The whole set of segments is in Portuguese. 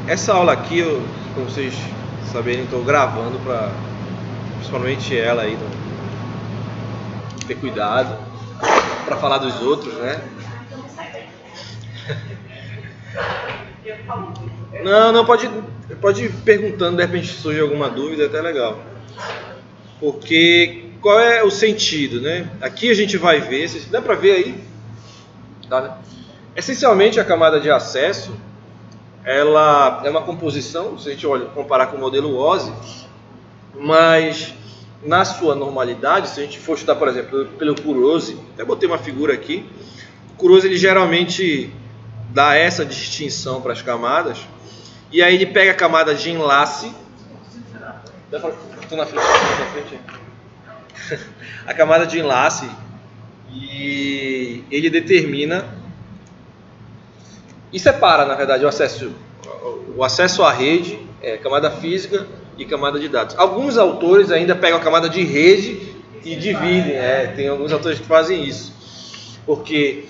Essa aula aqui, para vocês saberem, estou gravando para principalmente ela aí, ter cuidado para falar dos outros, né? Não, pode ir perguntando, de repente surge alguma dúvida, é até legal. Porque qual é o sentido, né? Aqui a gente vai ver, dá para ver aí? Tá, né? Essencialmente a camada de acesso, ela é uma composição, se a gente comparar com o modelo OSI, mas na sua normalidade, se a gente for estudar, por exemplo, pelo Kurose, até botei uma figura aqui, o Kurose ele geralmente dá essa distinção para as camadas, e aí ele pega a camada de enlace, estou na frente, a camada de enlace, e ele determina e separa, na verdade, o acesso à rede, camada física e camada de dados. Alguns autores ainda pegam a camada de rede e dividem, tem alguns autores que fazem isso, porque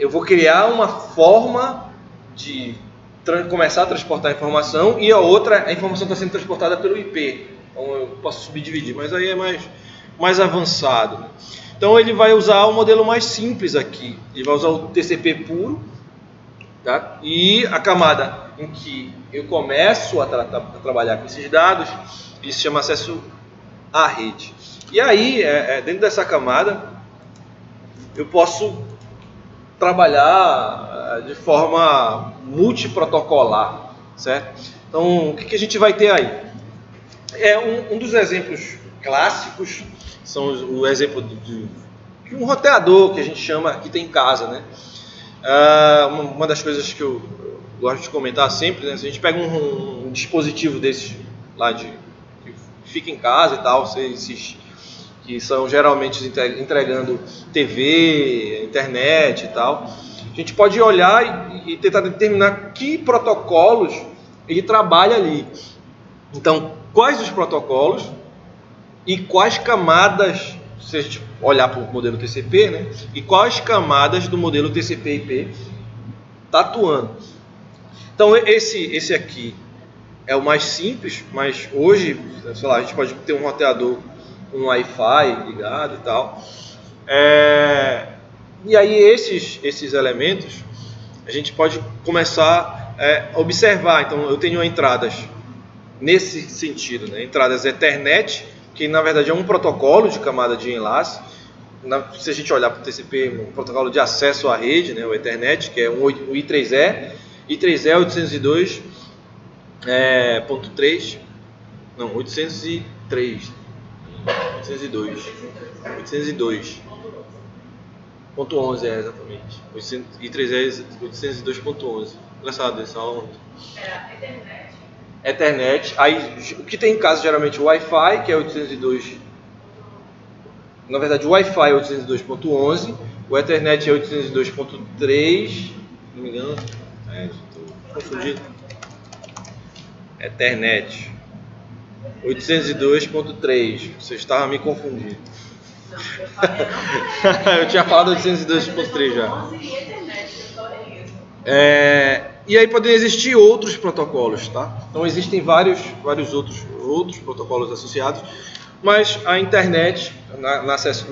eu vou criar uma forma de começar a transportar a informação e a informação está sendo transportada pelo IP, então eu posso subdividir, mas aí é mais avançado. Então ele vai usar o modelo mais simples aqui, ele vai usar o TCP puro, tá? E a camada em que eu começo a trabalhar com esses dados, isso se chama acesso à rede. E aí, dentro dessa camada, eu posso trabalhar de forma multiprotocolar, certo? Então, o que a gente vai ter aí? Um dos exemplos clássicos são o exemplo de um roteador que a gente chama que tem em casa, né? Uma das coisas que eu gosto de comentar sempre, né? Se a gente pega um dispositivo desses lá que fica em casa e tal, esses que são geralmente entregando TV, internet e tal, a gente pode olhar e tentar determinar que protocolos ele trabalha ali. Então, quais os protocolos e quais camadas, se a gente olhar para o modelo TCP, né, e quais camadas do modelo TCP/IP está atuando. Então, esse aqui é o mais simples, mas hoje, sei lá, a gente pode ter um roteador com Wi-Fi ligado e tal. E aí esses elementos a gente pode começar a observar. Então eu tenho entradas nesse sentido, né? Entradas Ethernet, que na verdade é um protocolo de camada de enlace. Se a gente olhar para o TCP, um protocolo de acesso à rede, né? O Ethernet, que é o I3E, I3E 802.3, não, 802.11 exatamente. I3E 802.11. Engraçado essa aula. Ethernet. Aí o que tem em casa geralmente o Wi-Fi, que é 802. Na verdade o Wi-Fi é 802.11, o Ethernet é 802.3, se não me engano. Estou confundido. Ethernet 802.3. Você estava me confundindo. Eu tinha falado 802.3 já. E aí podem existir outros protocolos, tá? Então existem vários outros protocolos associados, mas a internet,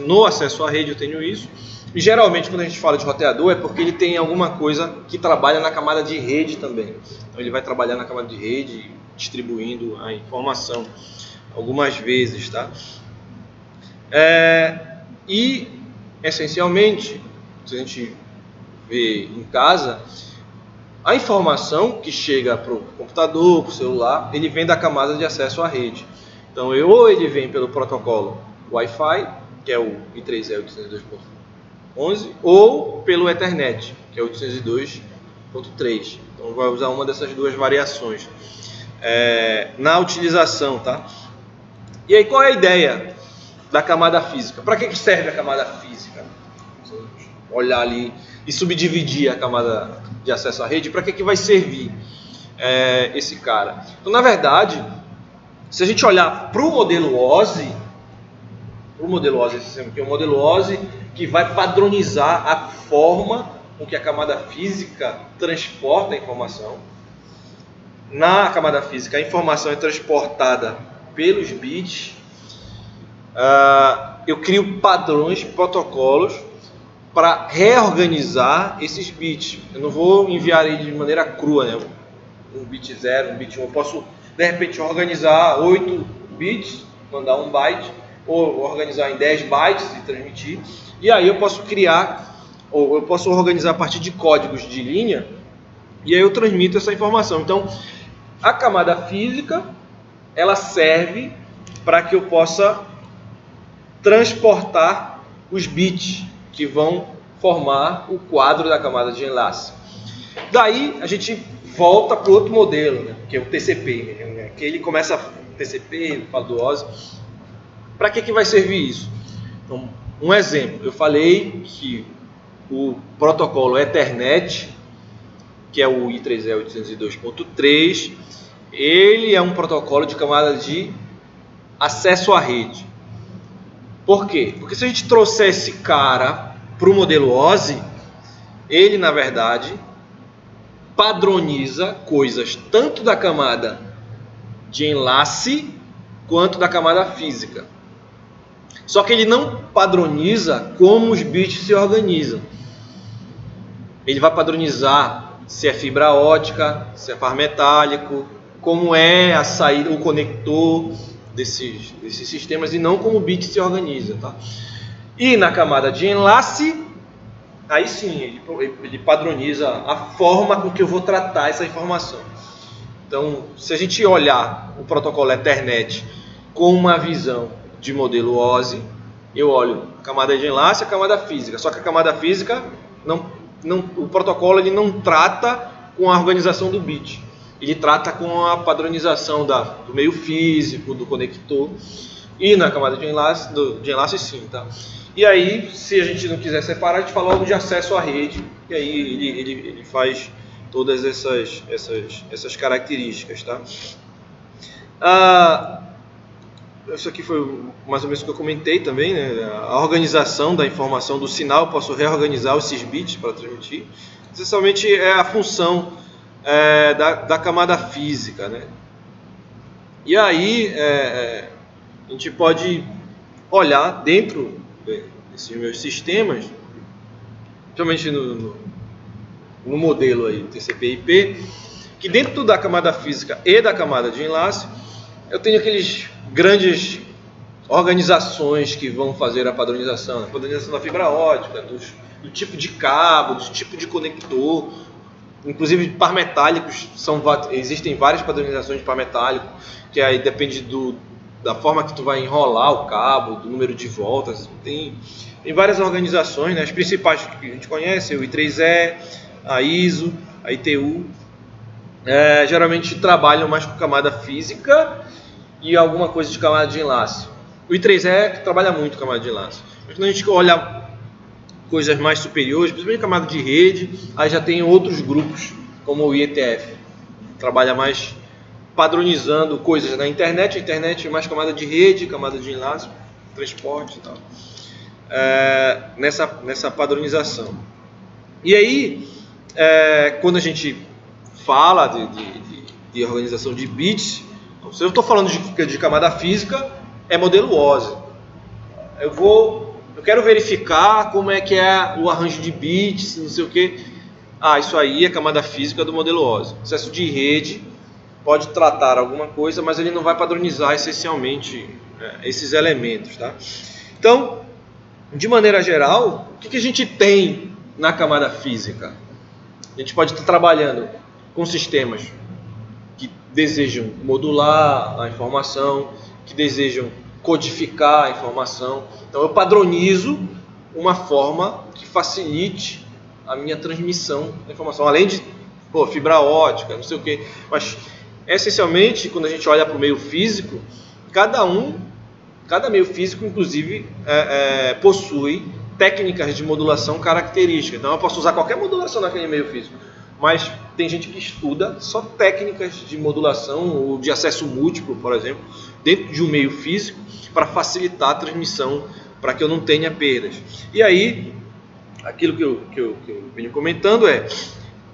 no acesso à rede eu tenho isso. E geralmente quando a gente fala de roteador é porque ele tem alguma coisa que trabalha na camada de rede também. Então ele vai trabalhar na camada de rede, distribuindo a informação algumas vezes, tá? E essencialmente, se a gente vê em casa, a informação que chega para o computador, para o celular, ele vem da camada de acesso à rede. Então, ou ele vem pelo protocolo Wi-Fi, que é o I3E 802.11, ou pelo Ethernet, que é 802.3. Então, vai usar uma dessas duas variações na utilização, tá? E aí, qual é a ideia da camada física? Para que serve a camada física? Olhar ali e subdividir a camada de acesso à rede, para que vai servir esse cara? Então, na verdade, se a gente olhar para o modelo OSI, que é o modelo OSI que vai padronizar a forma com que a camada física transporta a informação, na camada física a informação é transportada pelos bits, eu crio padrões, protocolos para reorganizar esses bits. Eu não vou enviar ele de maneira crua, né? Um bit 0, um bit 1. Eu posso, de repente, organizar 8 bits, mandar 1 byte, ou organizar em 10 bytes e transmitir. E aí eu posso criar, ou eu posso organizar a partir de códigos de linha, e aí eu transmito essa informação. Então, a camada física, ela serve para que eu possa transportar os bits que vão formar o quadro da camada de enlace. Daí a gente volta para o outro modelo, né, que é o TCP, né, que ele começa TCP, fala do OSI. Para que vai servir isso? Então, um exemplo, eu falei que o protocolo Ethernet, que é o I3E 802.3, ele é um protocolo de camada de acesso à rede. Por quê? Porque se a gente trouxer esse cara para o modelo OSI, ele, na verdade, padroniza coisas tanto da camada de enlace quanto da camada física. Só que ele não padroniza como os bits se organizam. Ele vai padronizar se é fibra ótica, se é par metálico, como é a saída, o conector desses sistemas, e não como o bit se organiza, tá? E na camada de enlace, aí sim, ele padroniza a forma com que eu vou tratar essa informação. Então, se a gente olhar o protocolo Ethernet com uma visão de modelo OSI, eu olho a camada de enlace e a camada física. Só que a camada física, o protocolo ele não trata com a organização do bit. Ele trata com a padronização do meio físico, do conector. E na camada de enlace sim, tá? E aí, se a gente não quiser separar, a gente fala logo de acesso à rede. E aí ele faz todas essas características, tá? Isso aqui foi mais ou menos o que eu comentei também, né? A organização da informação do sinal, eu posso reorganizar esses bits para transmitir. Essencialmente é a função da camada física, né? E aí a gente pode olhar dentro desses meus sistemas, principalmente no modelo aí TCP/IP, que dentro da camada física e da camada de enlace eu tenho aqueles grandes organizações que vão fazer a padronização da fibra ótica, do tipo de cabo, do tipo de conector, inclusive par metálicos, existem várias padronizações de par metálico, que aí depende da forma que tu vai enrolar o cabo, do número de voltas. Tem várias organizações, né? As principais que a gente conhece, o I3E, a ISO, a ITU, geralmente trabalham mais com camada física e alguma coisa de camada de enlace. O I3E trabalha muito com camada de enlace. Mas quando a gente olha coisas mais superiores, principalmente camada de rede, aí já tem outros grupos, como o IETF, que trabalha mais padronizando coisas na internet. A internet é mais camada de rede, camada de enlace, transporte e tal, nessa padronização. E aí, quando a gente fala de organização de bits, se eu estou falando de camada física, é modelo OSI. Eu quero verificar como é que é o arranjo de bits, não sei o que. Isso aí é camada física do modelo OSI. Acesso de rede pode tratar alguma coisa, mas ele não vai padronizar essencialmente esses elementos, tá? Então, de maneira geral, o que a gente tem na camada física? A gente pode estar trabalhando com sistemas que desejam modular a informação, que desejam codificar a informação. Então eu padronizo uma forma que facilite a minha transmissão da informação, além de fibra ótica, não sei o que. Mas essencialmente, quando a gente olha para o meio físico, cada meio físico, inclusive, possui técnicas de modulação características. Então eu posso usar qualquer modulação naquele meio físico, mas tem gente que estuda só técnicas de modulação ou de acesso múltiplo, por exemplo, dentro de um meio físico, para facilitar a transmissão, para que eu não tenha perdas. E aí, aquilo que eu venho comentando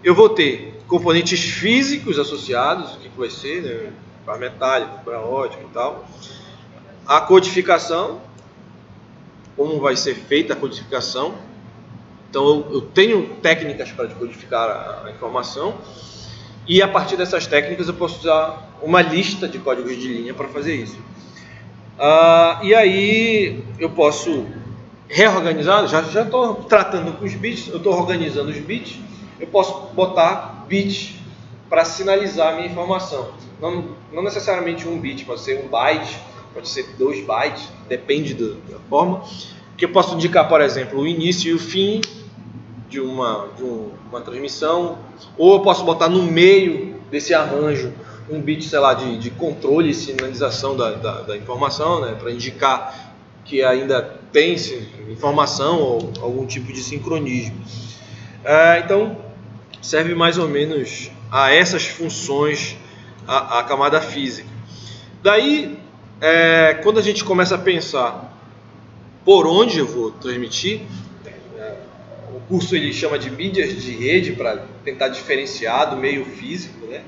eu vou ter componentes físicos associados, o que vai ser, né? Par metálico, fibra ótica e tal. A codificação, como vai ser feita a codificação. Então eu tenho técnicas para decodificar a informação, e a partir dessas técnicas eu posso usar uma lista de códigos de linha para fazer isso. E aí eu posso reorganizar, já estou tratando com os bits, eu estou organizando os bits, eu posso botar bits para sinalizar a minha informação. Não necessariamente um bit, pode ser um byte, pode ser 2 bytes, depende da forma. Que eu posso indicar, por exemplo, o início e o fim de uma transmissão, ou eu posso botar no meio desse arranjo um bit, sei lá, de controle e sinalização da informação, né, para indicar que ainda tem informação ou algum tipo de sincronismo. Então, serve mais ou menos a essas funções a camada física. Daí, quando a gente começa a pensar por onde eu vou transmitir, o curso ele chama de mídias de rede para tentar diferenciar do meio físico, né?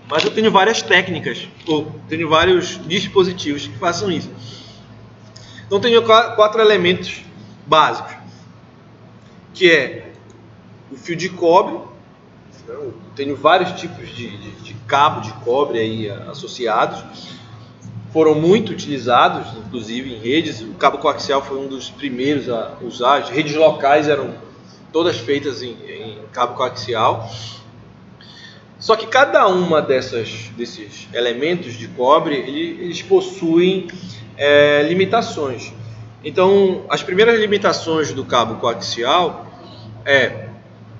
Mas eu tenho várias técnicas, ou tenho vários dispositivos que façam isso. Então tenho 4 elementos básicos, que é o fio de cobre. Eu tenho vários tipos de cabo de cobre aí associados. Foram muito utilizados, inclusive em redes. O cabo coaxial foi um dos primeiros a usar. As redes locais eram todas feitas em cabo coaxial. Só que cada uma desses elementos de cobre, eles possuem limitações. Então, as primeiras limitações do cabo coaxial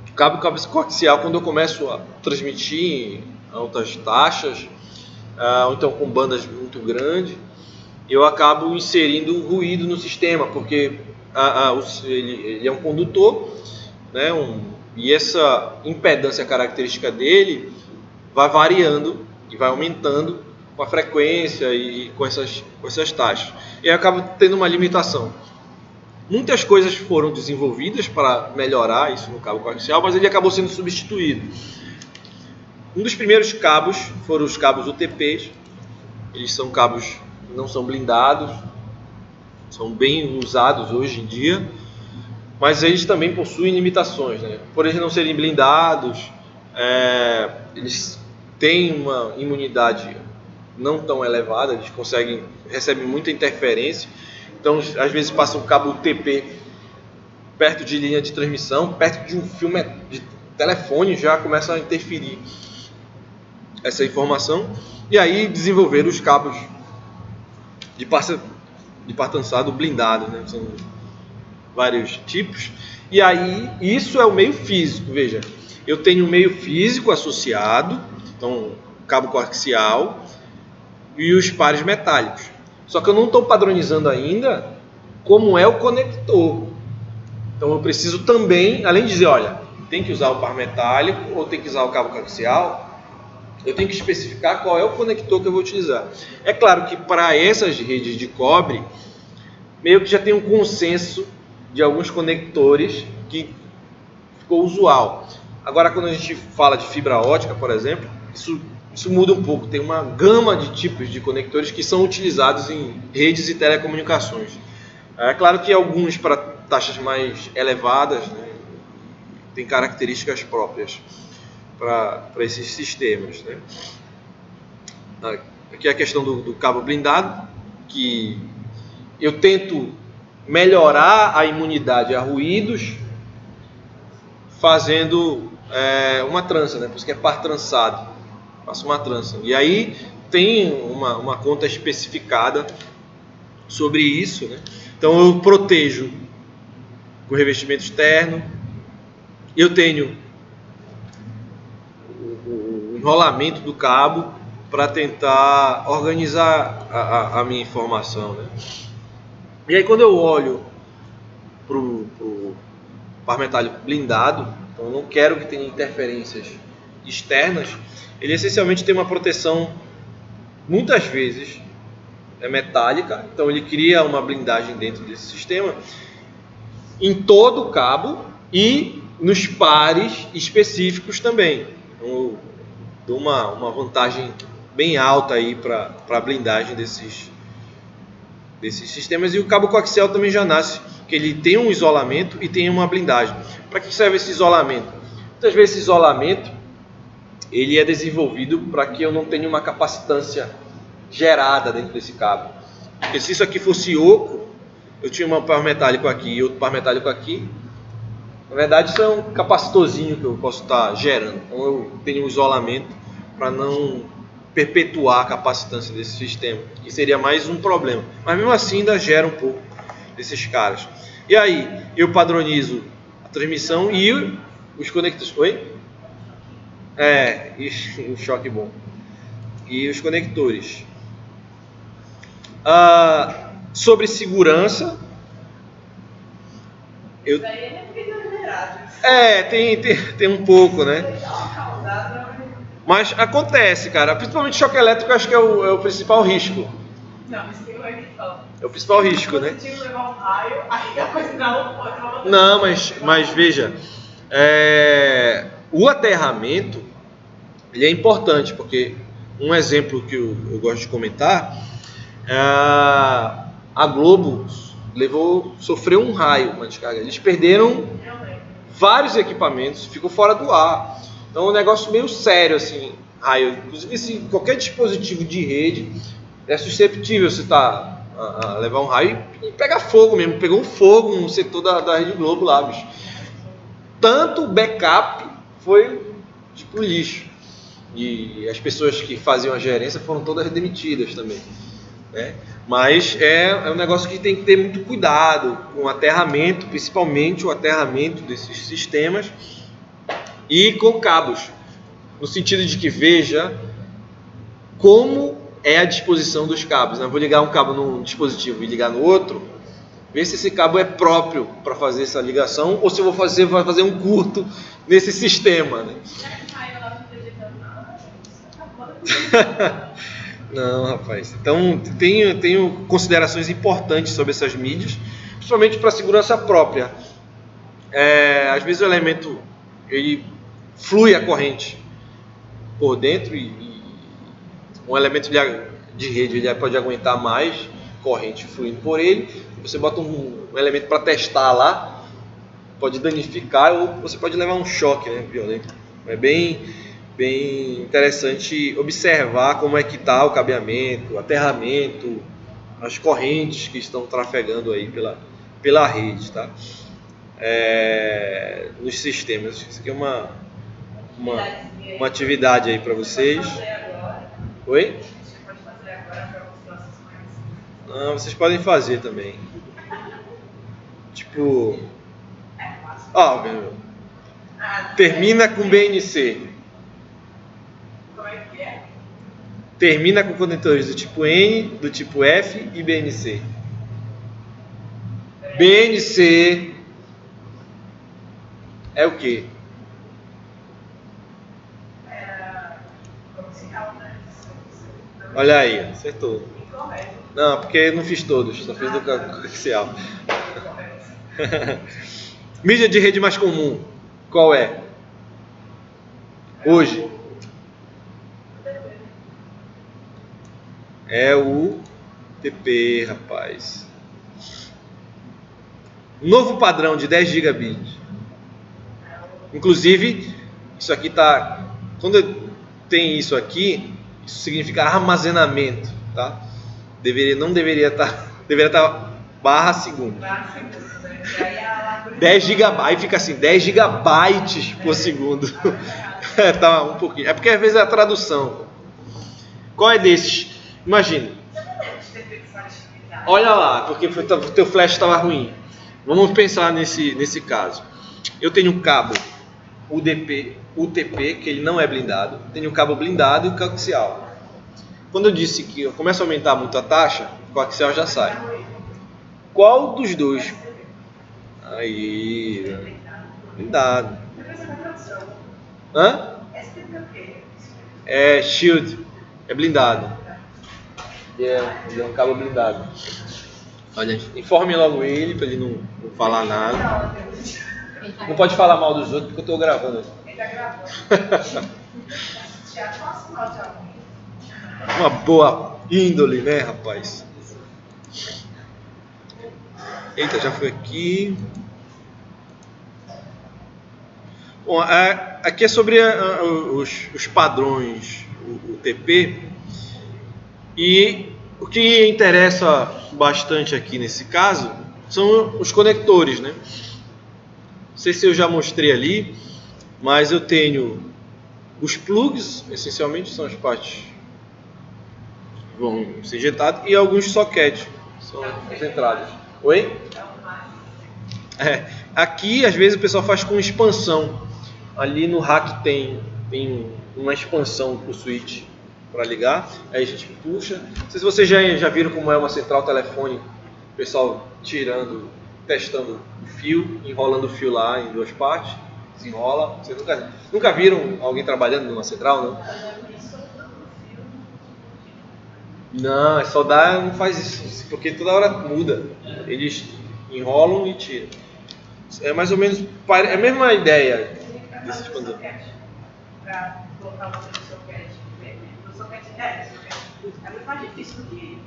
o cabo coaxial, quando eu começo a transmitir em altas taxas, ou então com bandas muito grandes, eu acabo inserindo ruído no sistema, porque ele é um condutor, né, e essa impedância característica dele vai variando e vai aumentando com a frequência e com essas taxas. E eu acabo tendo uma limitação. Muitas coisas foram desenvolvidas para melhorar isso no cabo coaxial, mas ele acabou sendo substituído. Um dos primeiros cabos foram os cabos UTPs. Eles são cabos que não são blindados, são bem usados hoje em dia, mas eles também possuem limitações, né? Por eles não serem blindados, eles têm uma imunidade não tão elevada, eles recebem muita interferência. Então, às vezes passa um cabo UTP perto de linha de transmissão, perto de um fio de telefone, já começa a interferir essa informação. E aí desenvolver os cabos de partançado blindado, né? São vários tipos. E aí isso é o meio físico. Veja, eu tenho um meio físico associado, então cabo coaxial e os pares metálicos. Só que eu não estou padronizando ainda como é o conector. Então eu preciso também, além de dizer, olha, tem que usar o par metálico ou tem que usar o cabo coaxial, eu tenho que especificar qual é o conector que eu vou utilizar. É claro que para essas redes de cobre, meio que já tem um consenso de alguns conectores que ficou usual. Agora, quando a gente fala de fibra ótica, por exemplo, isso muda um pouco. Tem uma gama de tipos de conectores que são utilizados em redes e telecomunicações. É claro que alguns para taxas mais elevadas, né, têm características próprias para esses sistemas, né? Aqui é a questão do cabo blindado, que eu tento melhorar a imunidade a ruídos fazendo uma trança, né? Por isso que é par trançado. Faço uma trança. E aí tem uma conta especificada sobre isso, né? Então eu protejo com revestimento externo. Eu tenho o enrolamento do cabo para tentar organizar a minha informação, né? E aí quando eu olho para o par metálico blindado, então eu não quero que tenha interferências externas, ele essencialmente tem uma proteção, muitas vezes metálica, então ele cria uma blindagem dentro desse sistema em todo o cabo, e nos pares específicos também. Então, eu dou uma vantagem bem alta aí para a blindagem desses sistemas. E o cabo coaxial também já nasce, que ele tem um isolamento e tem uma blindagem. Para que serve esse isolamento? Muitas vezes esse isolamento ele é desenvolvido para que eu não tenha uma capacitância gerada dentro desse cabo. Porque se isso aqui fosse oco, eu tinha um par metálico aqui e outro par metálico aqui. Na verdade, isso é um capacitorzinho que eu posso estar gerando. Então eu tenho um isolamento para não perpetuar a capacitância desse sistema, que seria mais um problema. Mas mesmo assim ainda gera um pouco desses caras. E aí, eu padronizo a transmissão e os conectores. Oi? E o choque bom. E os conectores. Sobre segurança, tem um pouco, né? Mas acontece, cara. Principalmente choque elétrico, acho que é o principal risco. Não, isso tem é o principal risco, né? Se você levar um raio, aí a coisa não pode. Não, mas veja, o aterramento ele é importante, porque um exemplo que eu gosto de comentar, a Globo sofreu um raio, uma descarga. Eles perderam vários equipamentos, ficou fora do ar. Então é um negócio meio sério, assim, raio. Inclusive, qualquer dispositivo de rede é suscetível se a levar um raio e pegar fogo mesmo. Pegou um fogo no setor da Rede Globo lá, bicho. Tanto o backup foi tipo lixo. E as pessoas que faziam a gerência foram todas demitidas também, né? Mas é um negócio que tem que ter muito cuidado com o aterramento, principalmente o aterramento desses sistemas e com cabos, no sentido de que veja como é a disposição dos cabos, né? Eu vou ligar um cabo num dispositivo e ligar no outro, ver se esse cabo é próprio para fazer essa ligação ou se eu vou fazer um curto nesse sistema, né? Não, rapaz. Então, tenho considerações importantes sobre essas mídias, principalmente para a segurança própria. Às vezes o elemento ele flui a corrente por dentro e um elemento de rede ele pode aguentar mais corrente fluindo por ele. Você bota um elemento para testar lá, pode danificar ou você pode levar um choque, né, violento. É bem interessante observar como é que está o cabeamento, o aterramento, as correntes que estão trafegando aí pela rede, tá? Nos sistemas. Isso aqui é uma atividade aí para vocês. Oi? Não, vocês podem fazer também. Tipo, termina com BNC. Termina com conectores do tipo N, do tipo F e BNC. BNC é o quê? Olha aí, acertou. Não, porque eu não fiz todos, só fiz do coaxial. Mídia de rede mais comum, qual é? Hoje? É o TP, rapaz. Novo padrão de 10 gigabits. Inclusive, isso aqui tá... Quando tem isso aqui, isso significa armazenamento, tá? Não deveria estar... Deveria estar barra segundo. 10 gigabytes, aí fica assim, 10 gigabytes por segundo. Tá um pouquinho. É porque às vezes é a tradução. Qual é desses? Imagina. Olha lá, porque o teu flash estava ruim. Vamos pensar nesse caso. Eu tenho um cabo UTP, que ele não é blindado. Tenho um cabo blindado e o coaxial. Quando eu disse que eu começo a aumentar muito a taxa, o coaxial já sai. Qual dos dois? Aí, blindado. Hã? É shield, é blindado. Ele é um cabo blindado. Olha, informe logo ele para ele não falar nada. Não pode falar mal dos outros porque eu estou gravando. Ele tá gravando. Tiago passa mal de alguém. Uma boa índole, né, rapaz? Eita, já foi aqui. Bom, aqui é sobre os padrões UTP. E o que interessa bastante aqui nesse caso são os conectores, né? Não sei se eu já mostrei ali, mas eu tenho os plugs, essencialmente são as partes que vão ser injetadas, e alguns sockets, são as entradas. Oi? Aqui às vezes o pessoal faz com expansão. Ali no rack tem uma expansão para o switch para ligar, aí a gente puxa. Não sei se vocês já viram como é uma central telefone, o pessoal tirando, testando o fio, enrolando o fio lá em duas partes, desenrola. Vocês nunca viram alguém trabalhando numa central, não? Não, é soldar não faz isso, porque toda hora muda. Eles enrolam e tiram. É mais ou menos, é a mesma ideia desses condutores. Para colocar uma no socket, no socket é muito mais difícil do que.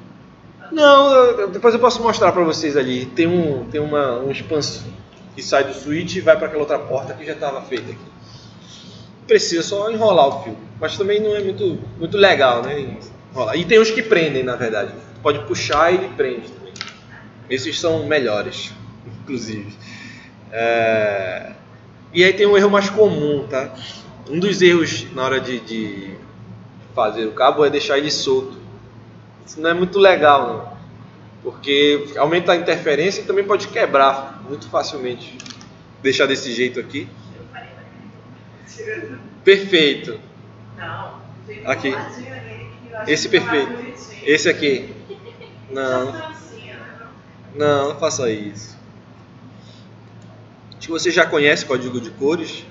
Não, depois eu posso mostrar para vocês ali. Tem um expansor que sai do switch e vai para aquela outra porta que já estava feita aqui. Precisa só enrolar o fio, mas também não é muito legal, né? Enrolar. E tem uns que prendem, na verdade. Pode puxar e ele prende também. Esses são melhores, inclusive. E aí tem um erro mais comum, tá? Um dos erros na hora de fazer o cabo é deixar ele solto. Isso não é muito legal, não. Porque aumenta a interferência e também pode quebrar muito facilmente. Deixar desse jeito aqui. Perfeito. Não. Aqui. Esse perfeito. Esse aqui. Não faça isso. Acho que você já conhece o código de cores.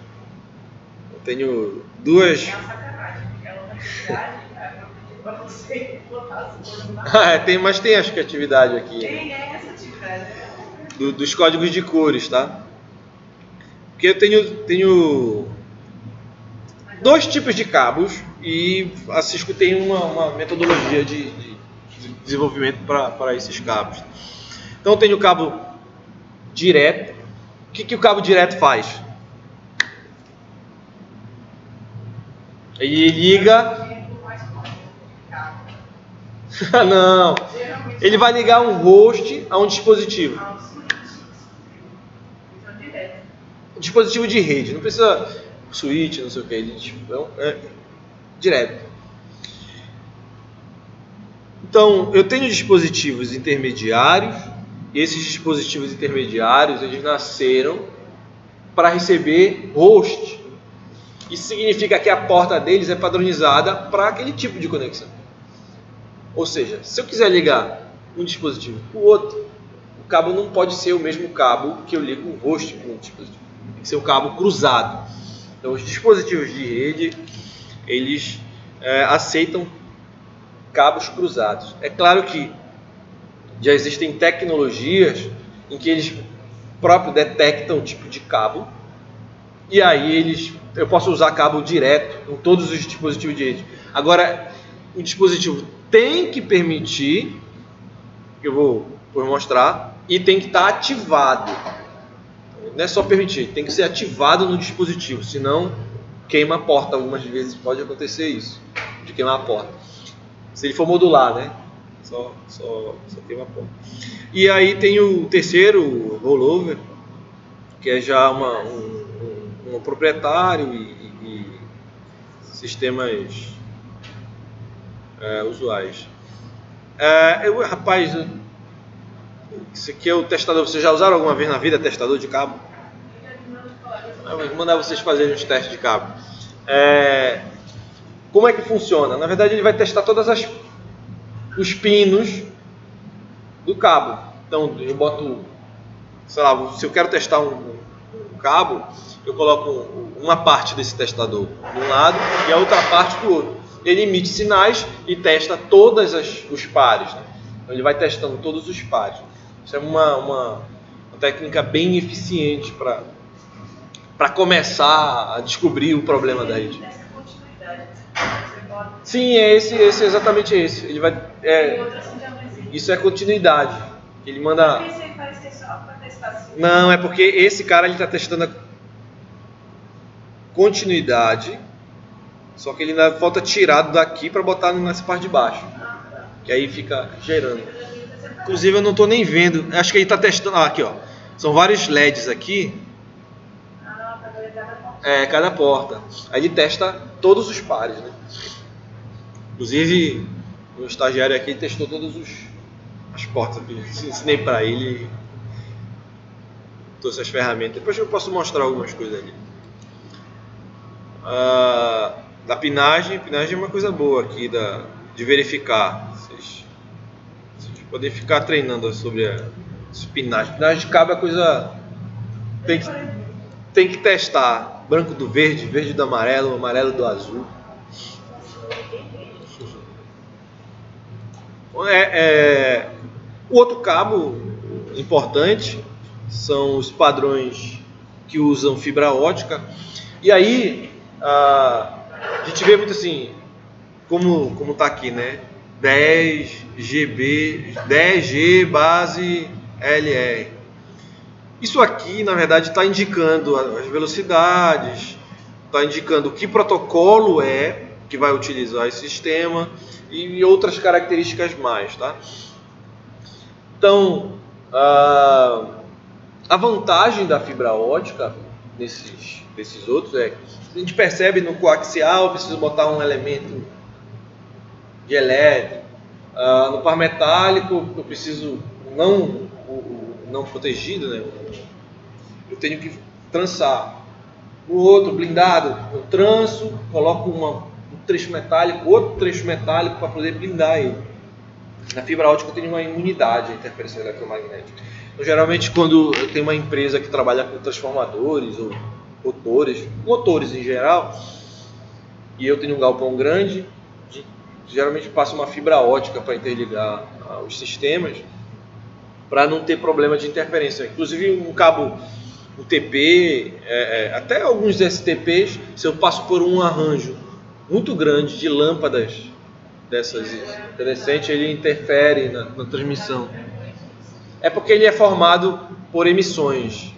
Eu tenho duas. Mas tem acho que atividade aqui. Quem é essa atividade? Dos códigos de cores, tá? Porque eu tenho dois tipos de cabos e a Cisco tem uma metodologia de desenvolvimento para esses cabos. Então eu tenho o cabo direto. O que o cabo direto faz? Ele liga. Não. Ele vai ligar um host a um dispositivo. Um dispositivo de rede. Não precisa switch, não sei o que. Então, direto. Então, eu tenho dispositivos intermediários. E esses dispositivos intermediários, eles nasceram para receber host. Isso significa que a porta deles é padronizada para aquele tipo de conexão. Ou seja, se eu quiser ligar um dispositivo para o outro, o cabo não pode ser o mesmo cabo que eu ligo um host para um dispositivo. Tem que ser um cabo cruzado. Então, os dispositivos de rede, eles aceitam cabos cruzados. É claro que já existem tecnologias em que eles próprios detectam o tipo de cabo e aí eu posso usar cabo direto em todos os dispositivos de rede. Agora, o dispositivo tem que permitir, eu vou mostrar, e tem que estar ativado. Não é só permitir, tem que ser ativado no dispositivo, senão queima a porta. Algumas vezes pode acontecer isso, de queimar a porta. Se ele for modular, né? Só queima a porta. E aí tem o terceiro rollover, que é já um proprietário e sistemas usuais. Rapaz, isso aqui é o testador. Vocês já usaram alguma vez na vida testador de cabo? Eu vou mandar vocês fazerem uns testes de cabo. Como é que funciona? Na verdade, ele vai testar todos os pinos do cabo. Então, eu boto, sei lá, se eu quero testar um cabo, eu coloco uma parte desse testador de um lado e a outra parte do outro. Ele emite sinais e testa todos os pares, né? Então, ele vai testando todos os pares. Isso é uma técnica bem eficiente para para começar a descobrir o problema da rede. Essa continuidade, você pode... Sim, é exatamente esse. Ele vai, Tem outras que já não existem. isso é continuidade. Ele Eu manda. pensei que parece que é só para testar assim. Não, é porque esse cara ele está testando a continuidade, só que ele ainda falta tirado daqui para botar nessa parte de baixo, que aí fica gerando. Inclusive eu não estou nem vendo. Acho que ele está testando. Ah, aqui ó. São vários LEDs aqui. Para ver cada ponto. Cada porta. Aí ele testa todos os pares, né? Inclusive, o estagiário aqui testou todas as portas. Eu ensinei para ele todas as ferramentas. Depois eu posso mostrar algumas coisas ali. Da pinagem. Pinagem é uma coisa boa aqui de verificar. Vocês podem ficar treinando sobre a pinagem. Pinagem de cabo é coisa... Tem que testar. Branco do verde, verde do amarelo, amarelo do azul. O outro cabo importante são os padrões que usam fibra ótica. E aí a gente vê muito assim, como está aqui, né? 10 GB, 10G base LR. Isso aqui, na verdade, está indicando as velocidades, está indicando que protocolo que vai utilizar esse sistema e outras características mais, tá? Então, a vantagem da fibra ótica desses outros a gente percebe no coaxial, eu preciso botar um elemento de elétrico, no par metálico eu preciso não protegido, né? Eu tenho que trançar. No outro blindado eu tranço, coloco um trecho metálico, outro trecho metálico para poder blindar ele. Na fibra ótica eu tenho uma imunidade à interferência eletromagnética. Então, geralmente quando eu tenho uma empresa que trabalha com transformadores ou motores em geral, e eu tenho um galpão grande, geralmente passo uma fibra ótica para interligar os sistemas, para não ter problema de interferência. Inclusive um cabo UTP, até alguns STPs, se eu passo por um arranjo muito grande de lâmpadas dessas incandescentes, ele interfere na transmissão. É porque ele é formado por emissões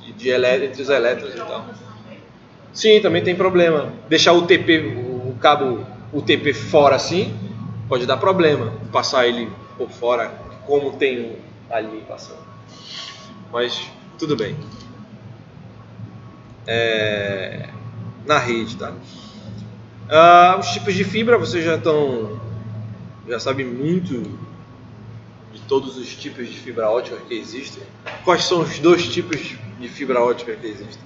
entre os elétrons e tal. Sim, também tem problema. Deixar o cabo UTP fora assim, pode dar problema. Passar ele por fora, como tem um ali passando. Mas tudo bem. Na rede, tá? Os tipos de fibra, vocês já sabem muito de todos os tipos de fibra ótica que existem. Quais são os dois tipos de fibra ótica que existem?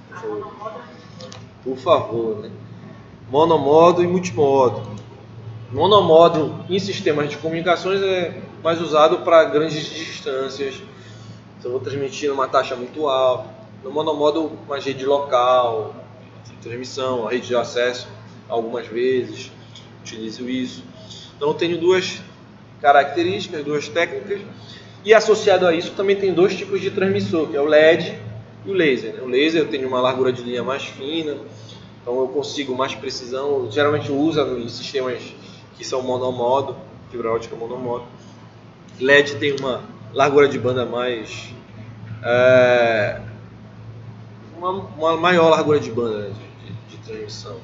Por favor, né? Monomodo e multimodo. Monomodo em sistemas de comunicações é mais usado para grandes distâncias. Se eu vou transmitir numa taxa muito alta. No monomodo, uma rede local de transmissão, a rede de acesso, algumas vezes utilizo isso. Então eu tenho duas características, duas técnicas, e associado a isso também tem dois tipos de transmissor, que é o LED e o laser. O laser eu tenho uma largura de linha mais fina, então eu consigo mais precisão. Eu geralmente uso em sistemas que são monomodo, fibra ótica monomodo. LED tem uma largura de banda mais uma maior largura de banda, né, de transmissão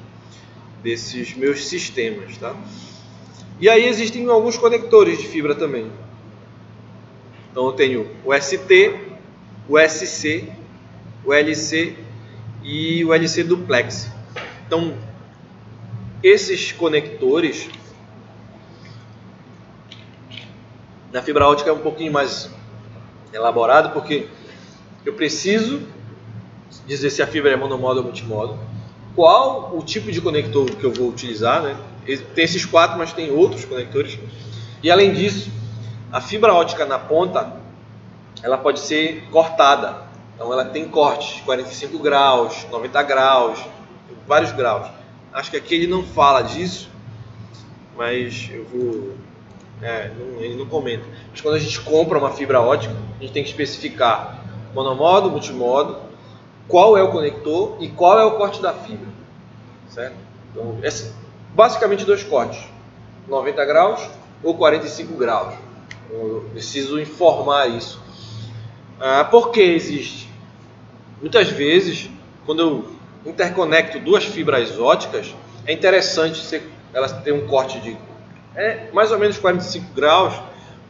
desses meus sistemas, tá? E aí existem alguns conectores de fibra também. Então eu tenho o ST, o SC, o LC e o LC duplex. Então esses conectores na fibra ótica é um pouquinho mais elaborado, porque eu preciso dizer se a fibra é monomodo ou multimodo, qual o tipo de conector que eu vou utilizar, né? Tem esses 4, mas tem outros conectores. E além disso, a fibra ótica na ponta, ela pode ser cortada. Então ela tem cortes, 45 graus, 90 graus, vários graus. Acho que aqui ele não fala disso, mas eu vou... ele não comenta. Mas quando a gente compra uma fibra ótica, a gente tem que especificar monomodo, multimodo, qual é o conector e qual é o corte da fibra, certo? Então, basicamente 2 cortes, 90 graus ou 45 graus. Eu preciso informar isso. Por que existe? Muitas vezes, quando eu interconecto 2 fibras óticas, é interessante elas terem um corte de mais ou menos 45 graus,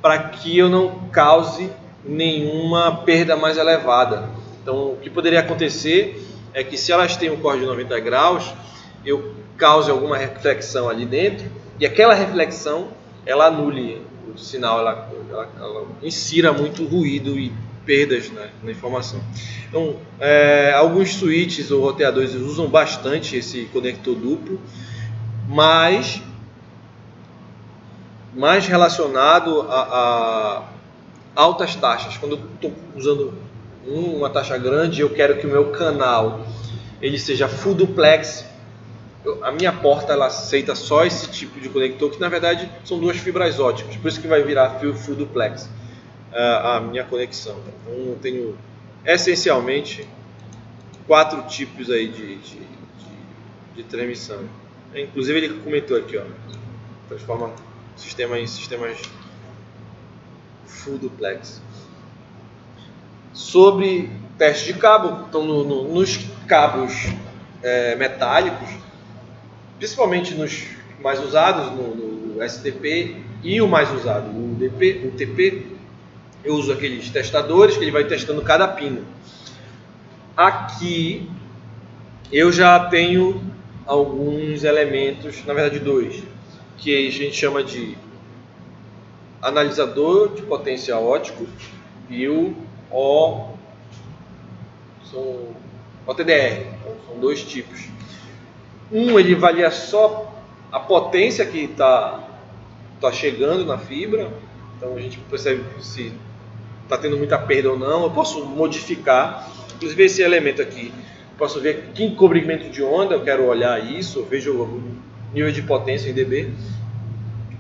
para que eu não cause nenhuma perda mais elevada. Então, o que poderia acontecer é que, se elas têm um corte de 90 graus, eu cause alguma reflexão ali dentro, e aquela reflexão, ela anule o sinal, ela insira muito ruído e perdas na informação. Então, alguns switches ou roteadores usam bastante esse conector duplo, mas mais relacionado a altas taxas. Quando eu estou usando uma taxa grande, eu quero que o meu canal ele seja full duplex. A minha porta ela aceita só esse tipo de conector, que na verdade são 2 fibras óticas, por isso que vai virar full duplex a minha conexão. Então eu tenho essencialmente 4 tipos aí de transmissão. Inclusive ele comentou aqui, transforma sistema em sistemas full duplex. Sobre teste de cabo, então nos cabos metálicos, principalmente nos mais usados, no STP e o mais usado, o TP, eu uso aqueles testadores que ele vai testando cada pino. Aqui eu já tenho alguns elementos, na verdade 2, que a gente chama de analisador de potência ótico e o OTDR. Então, são 2 tipos. Ele avalia só a potência que está chegando na fibra, então a gente percebe se está tendo muita perda ou não. Eu posso modificar, inclusive esse elemento aqui, posso ver que comprimento de onda, eu quero olhar isso, eu vejo o nível de potência em dB.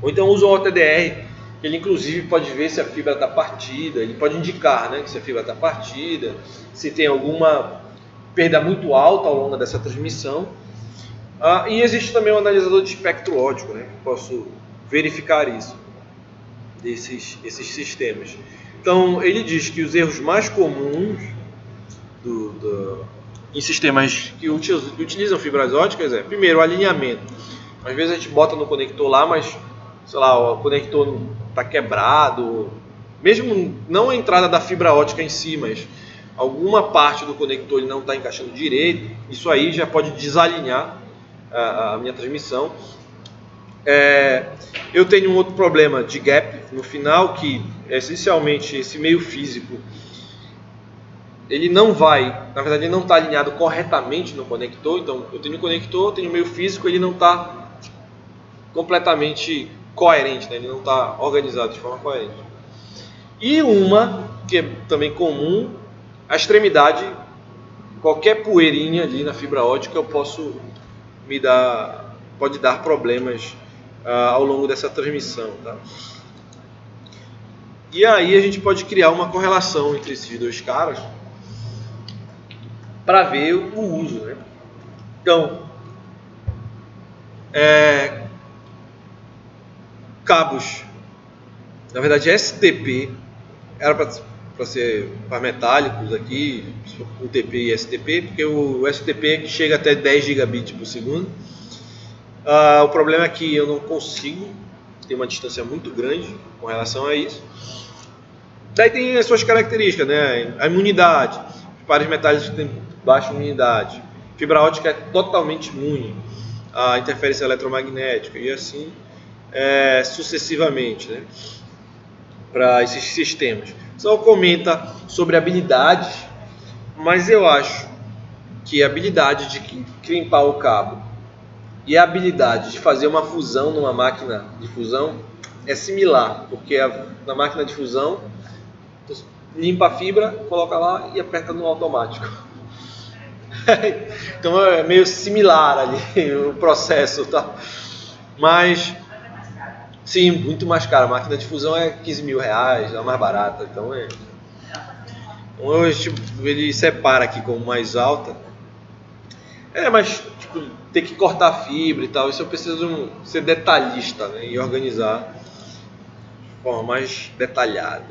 Ou então uso o OTDR, que ele inclusive pode ver se a fibra está partida, ele pode indicar, né, que se a fibra está partida, se tem alguma perda muito alta ao longo dessa transmissão. E existe também um analisador de espectro óptico, né, que posso verificar isso, esses sistemas. Então ele diz que os erros mais comuns em sistemas que utilizam fibras óticas primeiro, o alinhamento. Às vezes a gente bota no conector lá, mas sei lá, o conector está quebrado, mesmo não a entrada da fibra ótica em si, mas alguma parte do conector ele não está encaixando direito. Isso aí já pode desalinhar a minha transmissão. Eu tenho um outro problema de gap no final, que essencialmente esse meio físico ele não na verdade ele não está alinhado corretamente no conector. Então eu tenho um conector, tenho um meio físico, ele não está completamente coerente, né? Ele não está organizado de forma coerente. E uma que é também comum, a extremidade, qualquer poeirinha ali na fibra ótica pode dar problemas ao longo dessa transmissão, tá? E aí a gente pode criar uma correlação entre esses 2 caras para ver o uso, né? Então, cabos, na verdade STP era para ser para metálicos aqui, UTP e STP, porque o STP é que chega até 10 gigabits por segundo. O problema é que eu não consigo ter uma distância muito grande com relação a isso. Daí tem as suas características, né? A imunidade, os pares metálicos têm baixa imunidade, fibra ótica é totalmente imune à interferência eletromagnética e assim sucessivamente, né? Para esses sistemas. Só comenta sobre habilidades, mas eu acho que a habilidade de crimpar o cabo e a habilidade de fazer uma fusão numa máquina de fusão é similar, porque na máquina de fusão limpa a fibra, coloca lá e aperta no automático. Então é meio similar ali o processo, tá? Mas sim, muito mais caro. A máquina de fusão é R$15.000, é a mais barata, então Hoje ele separa aqui como mais alta. Mas tipo, ter que cortar fibra e tal, isso eu preciso ser detalhista, né, e organizar de forma mais detalhada.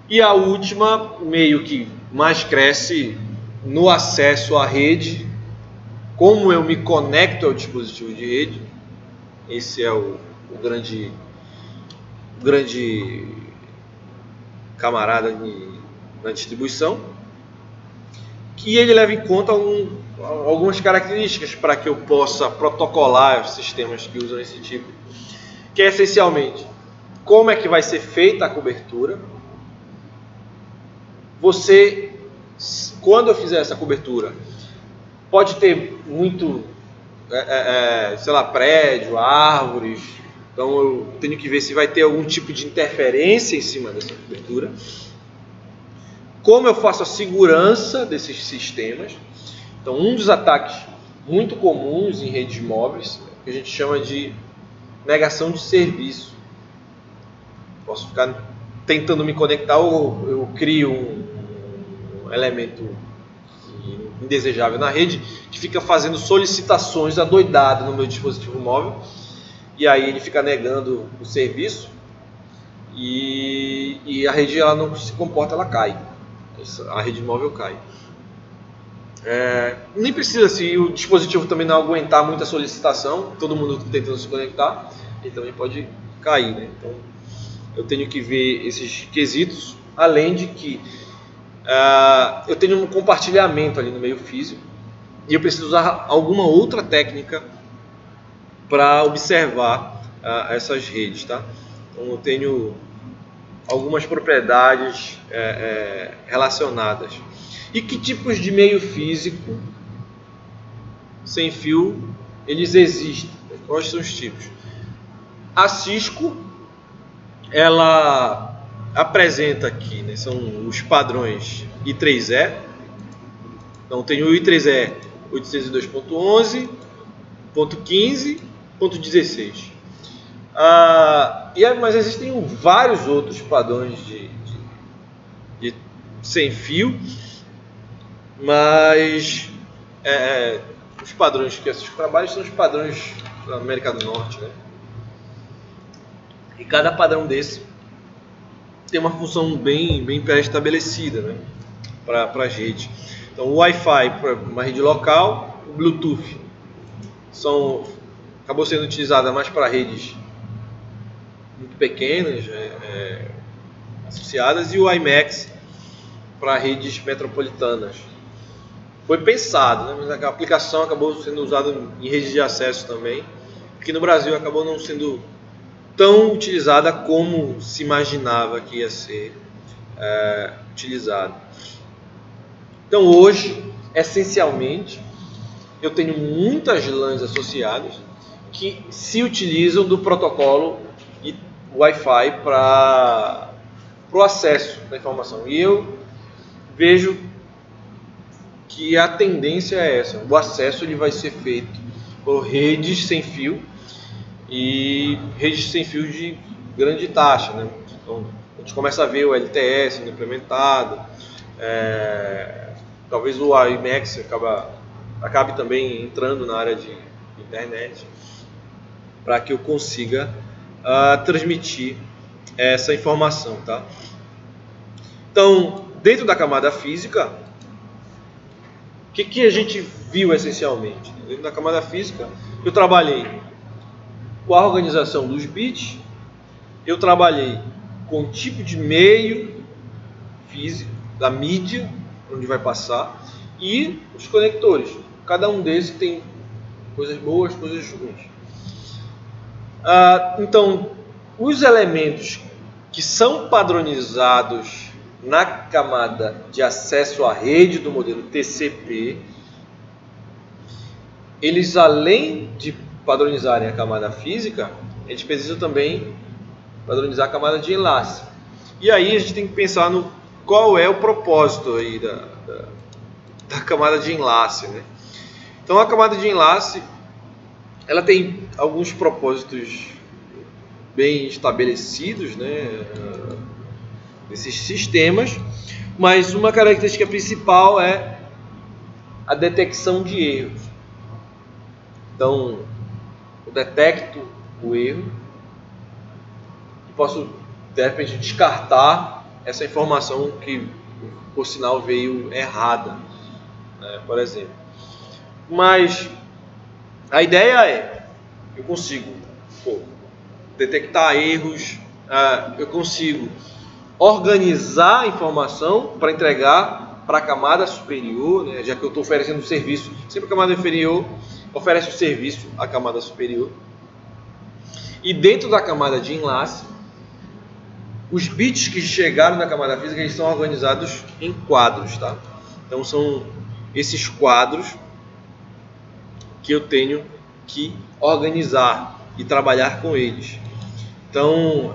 E a última, meio que mais cresce no acesso à rede, como eu me conecto ao dispositivo de rede. Esse é o grande camarada na distribuição, que ele leva em conta algumas características para que eu possa protocolar sistemas que usam esse tipo, que é essencialmente como é que vai ser feita a cobertura. Quando eu fizer essa cobertura, pode ter muito, sei lá, prédio, árvores. Então eu tenho que ver se vai ter algum tipo de interferência em cima dessa cobertura. Como eu faço a segurança desses sistemas. Então um dos ataques muito comuns em redes móveis, que a gente chama de negação de serviço. Posso ficar tentando me conectar, ou eu crio um elemento indesejável na rede que fica fazendo solicitações adoidado no meu dispositivo móvel, e aí ele fica negando o serviço, e a rede ela não se comporta, ela cai. A rede móvel cai. Nem precisa, se o dispositivo também não aguentar muita solicitação, todo mundo tentando se conectar, ele também pode cair, né? Então eu tenho que ver esses quesitos, além de que eu tenho um compartilhamento ali no meio físico, e eu preciso usar alguma outra técnica para observar essas redes, tá? Então eu tenho algumas propriedades relacionadas. E que tipos de meio físico sem fio eles existem? Quais são os tipos? A Cisco, ela apresenta aqui, né, são os padrões I3E. Então tem o I3E 802.11.15.16. Mas existem vários outros padrões de sem fio, mas os padrões que a Cisco trabalha são os padrões da América do Norte, né? E cada padrão desse tem uma função bem pré-estabelecida, né, para as redes. Então o Wi-Fi para uma rede local, o Bluetooth acabou sendo utilizada mais para redes muito pequenas, associadas, e o IMAX para redes metropolitanas. Foi pensado, né, mas a aplicação acabou sendo usada em redes de acesso também, que no Brasil acabou não sendo tão utilizada como se imaginava que ia ser utilizada. Então hoje, essencialmente, eu tenho muitas LANs associadas que se utilizam do protocolo Wi-Fi para o acesso da informação. E eu vejo que a tendência é essa. O acesso ele vai ser feito por redes sem fio, e redes sem fio de grande taxa, né? Então a gente começa a ver o LTE sendo implementado, talvez o IMAX acabe também entrando na área de internet, para que eu consiga transmitir essa informação, tá? Então, dentro da camada física, o que a gente viu essencialmente? Dentro da camada física, eu trabalhei com a organização dos bits, eu trabalhei com o tipo de meio físico, da mídia, onde vai passar, e os conectores. Cada um desses tem coisas boas, coisas ruins. Então, os elementos que são padronizados na camada de acesso à rede do modelo TCP, eles, além de padronizarem a camada física, eles precisam também padronizar a camada de enlace. E aí a gente tem que pensar no qual é o propósito aí da camada de enlace, né? Então a camada de enlace ela tem alguns propósitos bem estabelecidos, né, desses sistemas, Mas uma característica principal é a detecção de erros. Então, eu detecto o erro e posso, de repente, descartar essa informação que, por sinal, veio errada, né, por exemplo. Mas a ideia é, eu consigo detectar erros, eu consigo organizar a informação para entregar para a camada superior, né, já que eu estou oferecendo um serviço, sempre a camada inferior oferece o serviço à camada superior. E dentro da camada de enlace, os bits que chegaram na camada física, eles são organizados em quadros, tá? Então são esses quadros que eu tenho que organizar e trabalhar com eles. Então,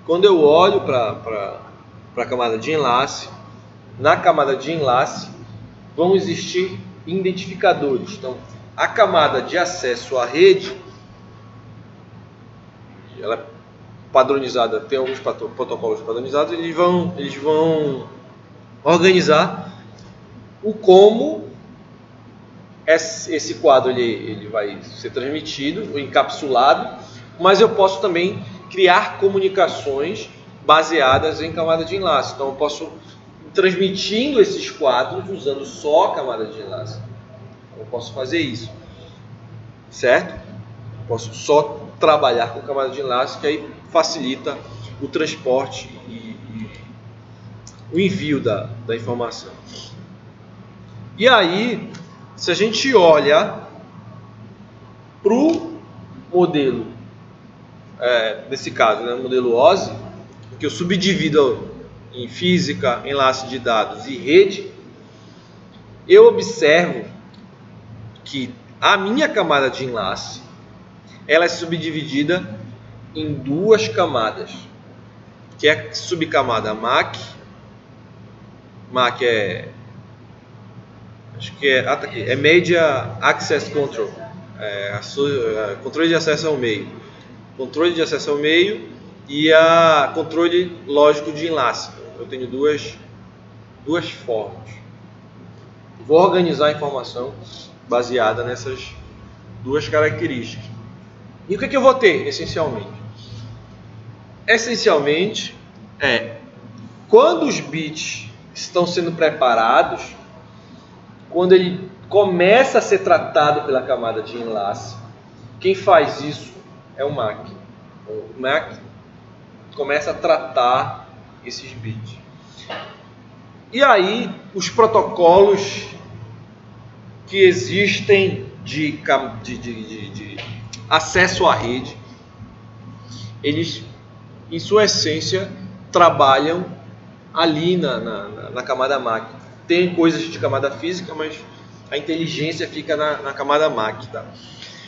quando eu olho para a camada de enlace, na camada de enlace vão existir identificadores. Então, a camada de acesso à rede, ela é padronizada, tem alguns protocolos padronizados, eles vão organizar o como esse quadro ele vai ser transmitido, encapsulado, mas eu posso também criar comunicações baseadas em camada de enlace. Então eu posso ir transmitindo esses quadros usando só a camada de enlace. Eu posso fazer isso, certo? Eu posso só trabalhar com camada de enlace, que aí facilita o transporte e o envio da informação. E aí, se a gente olha para o modelo, nesse caso, né, o modelo OSI, que eu subdivido em física, enlace de dados e rede, eu observo que a minha camada de enlace ela é subdividida em duas camadas, que é a subcamada MAC. MAC tá aqui, é Media Access Control, controle de acesso ao meio. Controle de acesso ao meio e a controle lógico de enlace. Eu tenho duas formas. Vou organizar a informação baseada nessas duas características. E o que eu vou ter, essencialmente? Essencialmente, quando os bits estão sendo preparados, quando ele começa a ser tratado pela camada de enlace, quem faz isso é o MAC. O MAC começa a tratar esses bits. E aí, os protocolos que existem de acesso à rede, eles, em sua essência, trabalham ali na camada MAC. Tem coisas de camada física, mas a inteligência fica na camada MAC. Tá?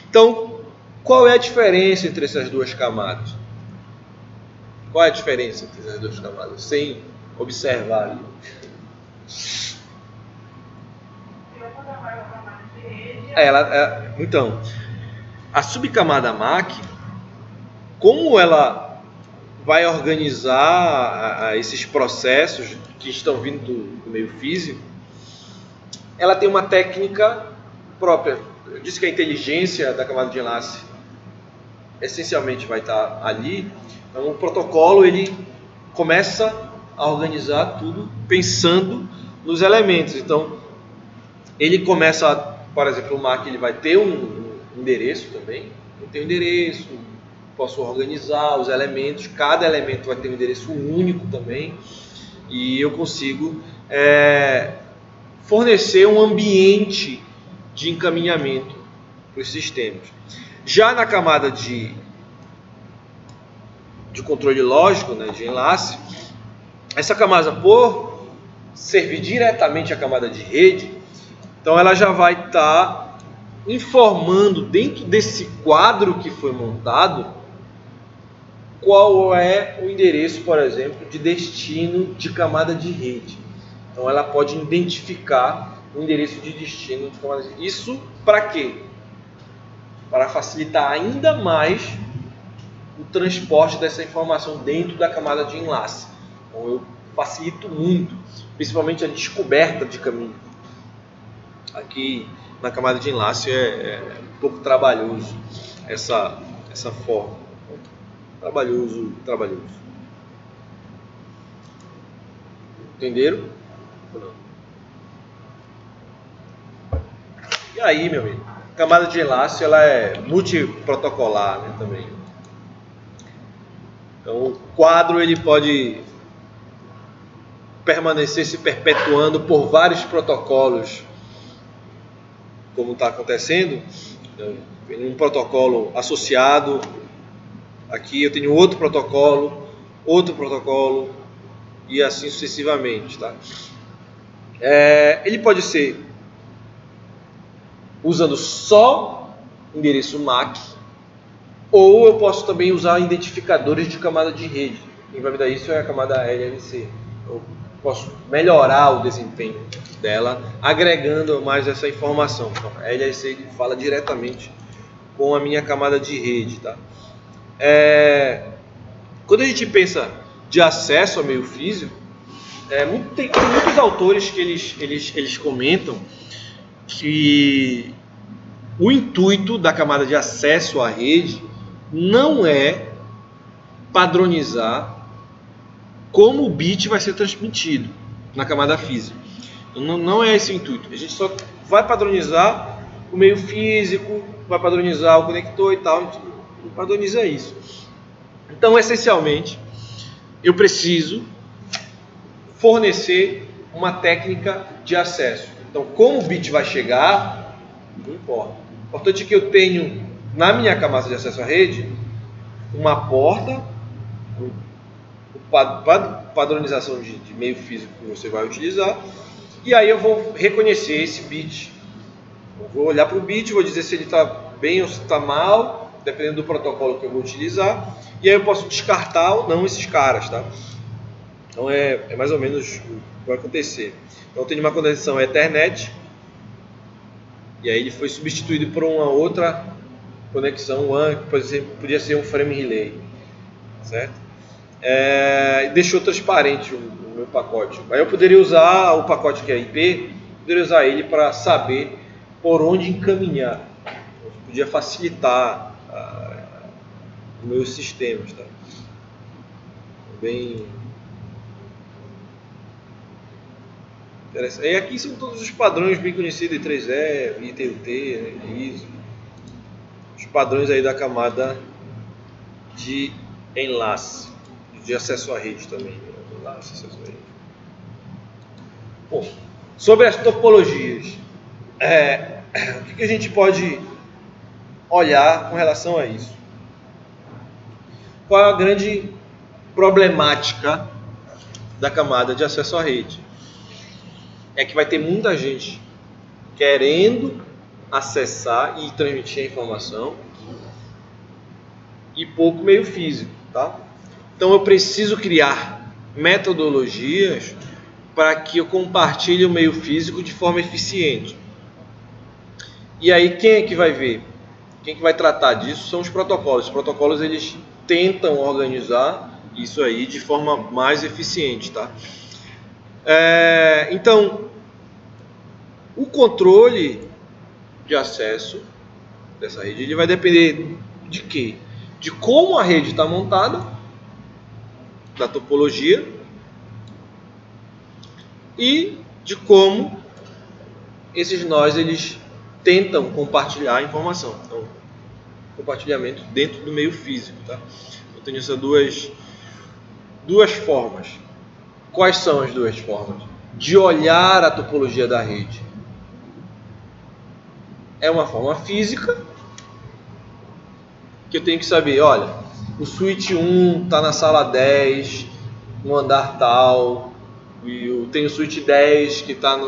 Então, qual é a diferença entre essas duas camadas? Qual é a diferença entre essas duas camadas? Sem observar ali. Então, a subcamada MAC, como ela vai organizar esses processos que estão vindo do meio físico, ela tem uma técnica própria. Eu disse que a inteligência da camada de enlace essencialmente vai estar ali. Então, o protocolo ele começa a organizar tudo pensando nos elementos. Então, ele começa, por exemplo, o MAC ele vai ter um endereço também. Eu tenho endereço, posso organizar os elementos. Cada elemento vai ter um endereço único também. E eu consigo fornecer um ambiente de encaminhamento para os sistemas. Já na camada de controle lógico, né, de enlace, essa camada, por servir diretamente à camada de rede, então ela já vai estar informando dentro desse quadro que foi montado qual é o endereço, por exemplo, de destino de camada de rede. Então ela pode identificar o endereço de destino de camada de rede. Isso para quê? Para facilitar ainda mais o transporte dessa informação dentro da camada de enlace. Então eu facilito muito, principalmente a descoberta de caminho. Aqui na camada de enlace é um pouco trabalhoso essa forma. Trabalhoso. Entenderam? E aí, meu amigo? A camada de enlace ela é multiprotocolar, né, também. Então o quadro ele pode permanecer se perpetuando por vários protocolos, como está acontecendo. Tem um protocolo associado, aqui eu tenho outro protocolo e assim sucessivamente, tá? Ele pode ser usando só endereço MAC, ou eu posso também usar identificadores de camada de rede. Quem vai me dar isso é a camada LLC. Eu posso melhorar o desempenho dela, agregando mais essa informação. Então, a LLC fala diretamente com a minha camada de rede, tá? Quando a gente pensa de acesso ao meio físico, tem muitos autores que eles comentam que o intuito da camada de acesso à rede não é padronizar como o bit vai ser transmitido na camada física. Não é esse o intuito. A gente só vai padronizar o meio físico, vai padronizar o conector e tal, a gente não padroniza isso. Então, essencialmente, eu preciso fornecer uma técnica de acesso. Então, como o bit vai chegar, não importa. O importante é que eu tenho na minha camada de acesso à rede uma porta, padronização de meio físico que você vai utilizar, e aí eu vou reconhecer esse bit. Eu vou olhar para o bit, vou dizer se ele está bem ou se está mal, dependendo do protocolo que eu vou utilizar, e aí eu posso descartar ou não esses caras, tá? Então é mais ou menos o que vai acontecer. Então eu tenho uma conexão Ethernet, e aí ele foi substituído por uma outra conexão WAN, que podia ser um frame relay, certo? Deixou transparente o meu pacote. Aí eu poderia usar o pacote que é IP, poderia usar ele para saber por onde encaminhar. Eu podia facilitar os meus sistemas, tá? Bem interessante. E aqui são todos os padrões bem conhecidos, I3E, ITUT, ISO. Os padrões aí da camada de enlace, de acesso à rede também. Enlace, acesso à rede. Bom, sobre as topologias, o que a gente pode olhar com relação a isso? Qual é a grande problemática da camada de acesso à rede? É que vai ter muita gente querendo acessar e transmitir a informação e pouco meio físico, tá? Então eu preciso criar metodologias para que eu compartilhe o meio físico de forma eficiente. E aí quem é que vai ver? Quem que vai tratar disso são os protocolos. Os protocolos eles tentam organizar isso aí de forma mais eficiente, tá? Então o controle de acesso dessa rede ele vai depender de quê? De como a rede está montada, da topologia e de como esses nós eles tentam compartilhar a informação. Então, compartilhamento dentro do meio físico, tá? Eu tenho essas duas formas. Quais são as duas formas? De olhar a topologia da rede. É uma forma física, que eu tenho que saber, olha, o switch 1 está na sala 10, no andar tal, e eu tenho o switch 10 que está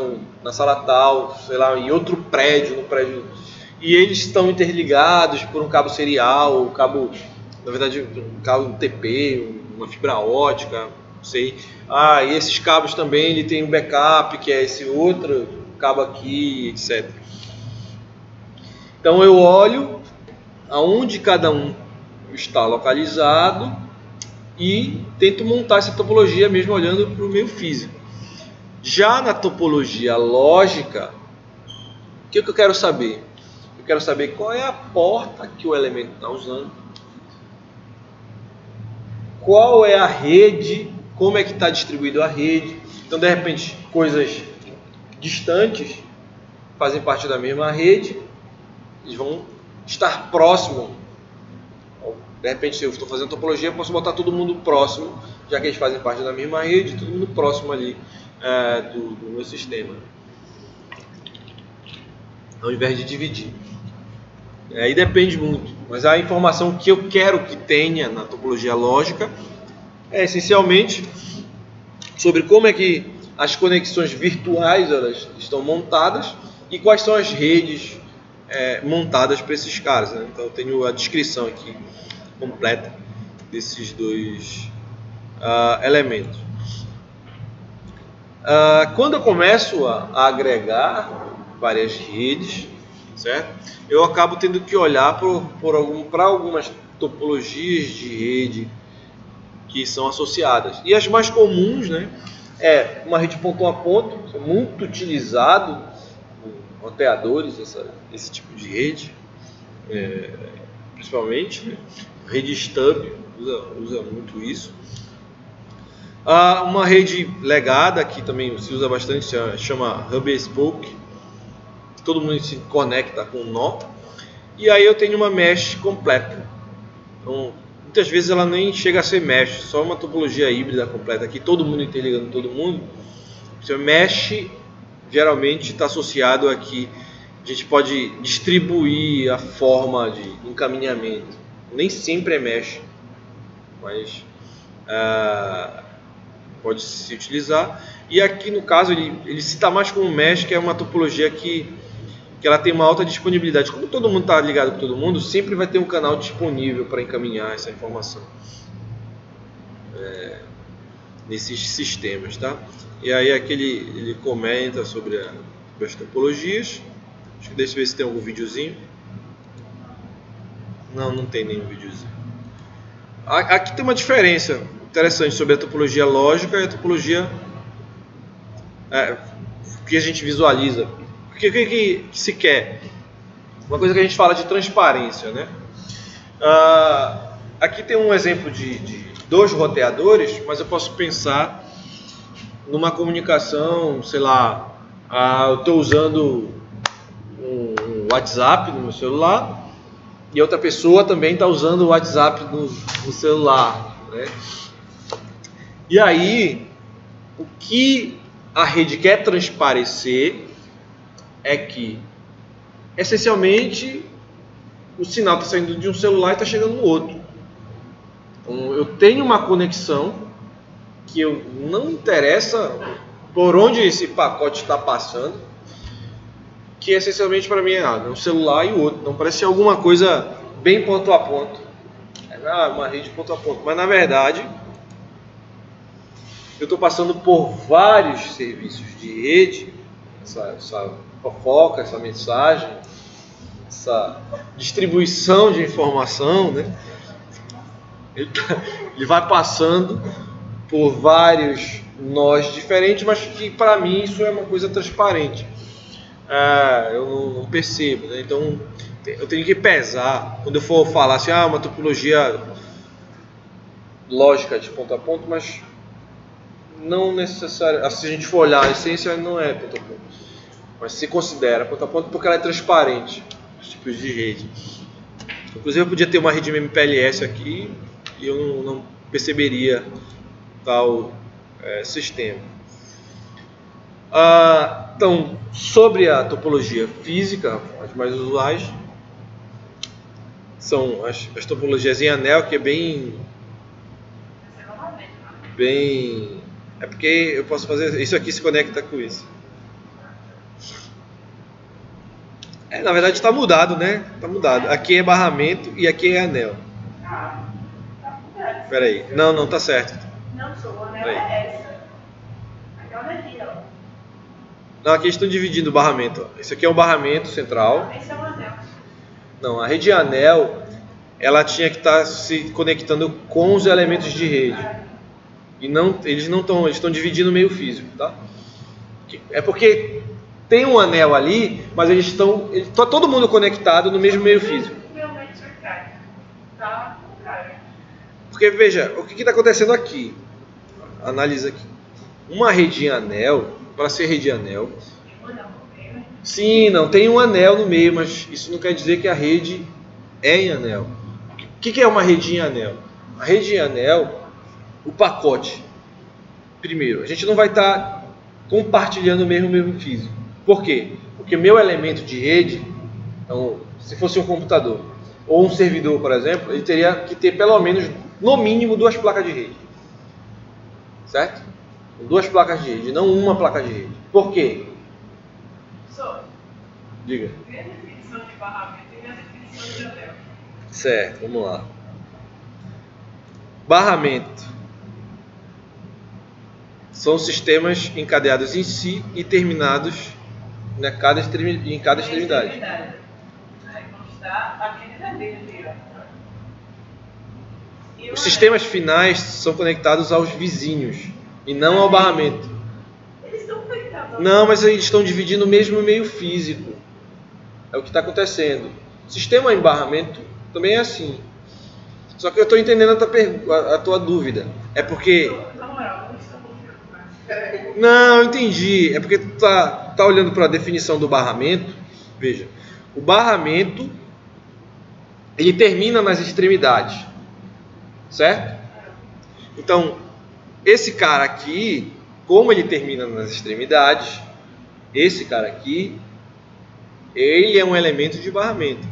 na sala tal, sei lá, em outro prédio, no prédio, e eles estão interligados por um cabo serial, cabo, na verdade, um cabo TP, uma fibra ótica, não sei. E esses cabos também, ele tem um backup, que é esse outro cabo aqui, etc. Então eu olho aonde cada um está localizado e tento montar essa topologia mesmo olhando para o meio físico. Já na topologia lógica, o que eu quero saber? Eu quero saber qual é a porta que o elemento está usando, qual é a rede, como é que está distribuída a rede. Então, de repente, coisas distantes fazem parte da mesma rede, eles vão estar próximos. De repente, se eu estou fazendo topologia, eu posso botar todo mundo próximo, já que eles fazem parte da mesma rede, todo mundo próximo ali do meu sistema, ao invés de dividir. Aí depende muito, mas a informação que eu quero que tenha na topologia lógica é essencialmente sobre como é que as conexões virtuais elas estão montadas e quais são as redes montadas para esses caras, né? Então eu tenho a descrição aqui completa desses dois elementos. Quando eu começo a agregar várias redes, certo? Eu acabo tendo que olhar para algumas topologias de rede que são associadas. E as mais comuns, né, é uma rede ponto a ponto, muito utilizado por roteadores, esse tipo de rede, principalmente, né? Rede stub usa muito isso. Uma rede legada que também se usa bastante, chama hub and spoke. Todo mundo se conecta com um nó. E aí eu tenho uma mesh completa. Então, muitas vezes ela nem chega a ser mesh, só uma topologia híbrida completa aqui, todo mundo interligando todo mundo. Então, mesh geralmente está associado a que a gente pode distribuir a forma de encaminhamento. Nem sempre é mesh, mas pode se utilizar. E aqui no caso ele cita mais como mesh, que é uma topologia que ela tem uma alta disponibilidade. Como todo mundo está ligado com todo mundo, sempre vai ter um canal disponível para encaminhar essa informação nesses sistemas, tá? E aí aqui ele comenta sobre as topologias. Deixa eu ver se tem algum videozinho. Não tem nenhum videozinho. Aqui tem uma diferença interessante sobre a topologia lógica e a topologia que a gente visualiza. O que se quer? Uma coisa que a gente fala de transparência, né? Aqui tem um exemplo de dois roteadores, mas eu posso pensar numa comunicação, sei lá, eu estou usando um WhatsApp no meu celular e outra pessoa também está usando o WhatsApp no celular, né? E aí, o que a rede quer transparecer é que, essencialmente, o sinal está saindo de um celular e está chegando no outro. Então, eu tenho uma conexão que não interessa por onde esse pacote está passando, que essencialmente para mim é um celular e o outro. Então parece alguma coisa bem ponto a ponto. Uma rede ponto a ponto. Mas na verdade, eu estou passando por vários serviços de rede, essa fofoca, essa mensagem, essa distribuição de informação, né? Ele vai passando por vários nós diferentes, mas que para mim isso é uma coisa transparente. Eu não percebo, né? Então eu tenho que pesar quando eu for falar assim, uma topologia lógica de ponto a ponto, mas não necessário. Se a gente for olhar a essência, não é ponto a ponto, mas se considera ponto a ponto porque ela é transparente, os tipos de rede. Inclusive eu podia ter uma rede MPLS aqui e eu não perceberia tal sistema. Então, sobre a topologia física, as mais usuais são as topologias em anel, que é bem... É porque eu posso fazer... Isso aqui se conecta com isso. Na verdade está mudado, né? Está mudado. Aqui é barramento e aqui é anel. Espera aí. Não, tá certo. Não, o anel é essa. Aquela aqui, ó. Não, aqui estão dividindo o barramento. Esse aqui é o barramento central. Esse é o anel. Não, a rede anel ela tinha que estar se conectando com os elementos de rede. E não, eles estão dividindo o meio físico, tá? É porque tem um anel ali, mas está todo mundo conectado no mesmo meio físico. Realmente cai. Tá contrário. Porque veja, o que está acontecendo aqui? Analisa aqui. Uma rede em anel, para ser rede em anel, sim, não tem um anel no meio, mas isso não quer dizer que a rede é em anel. O que é uma rede em anel? A rede em anel, o pacote. Primeiro, a gente não vai estar compartilhando o mesmo meio físico. Por quê? Porque meu elemento de rede, então, se fosse um computador ou um servidor, por exemplo, ele teria que ter pelo menos, no mínimo, 2 placas de rede. Certo? 2 placas de rede, não uma placa de rede. Por quê? Diga. Tem a definição de barramento e a definição de anel. Certo, vamos lá. Barramento são sistemas encadeados em si e terminados em cada extremidade. Aí está aquele ali, ó. Os sistemas finais são conectados aos vizinhos e não ao barramento. Eles estão conectados. Não, mas eles estão dividindo o mesmo meio físico. É o que está acontecendo. O sistema em barramento também é assim. Só que eu estou entendendo a tua dúvida. É porque... Não, eu entendi. É porque tu tá olhando para a definição do barramento. Veja, o barramento ele termina nas extremidades, certo? Então, esse cara aqui, como ele termina nas extremidades, esse cara aqui, ele é um elemento de barramento.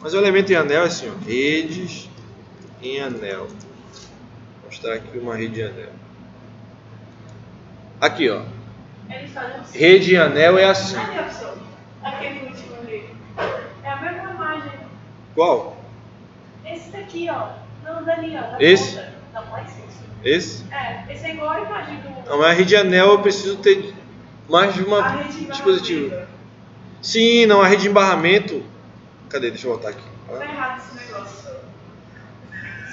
Mas o elemento em anel é assim, ó, redes em anel. Vou mostrar aqui uma rede em anel. Aqui, ó. Rede em anel é assim. Aquele último ali. É a mesma imagem. Qual? Esse daqui, ó. Não, dali, ó. Esse? Ponta. Não, mais isso. Esse? Esse é igual a imagem do... Não, mas a rede em anel eu preciso ter mais de uma dispositivo. Sim, não, a rede de embarramento... Cadê? Deixa eu voltar aqui. Tá errado esse negócio.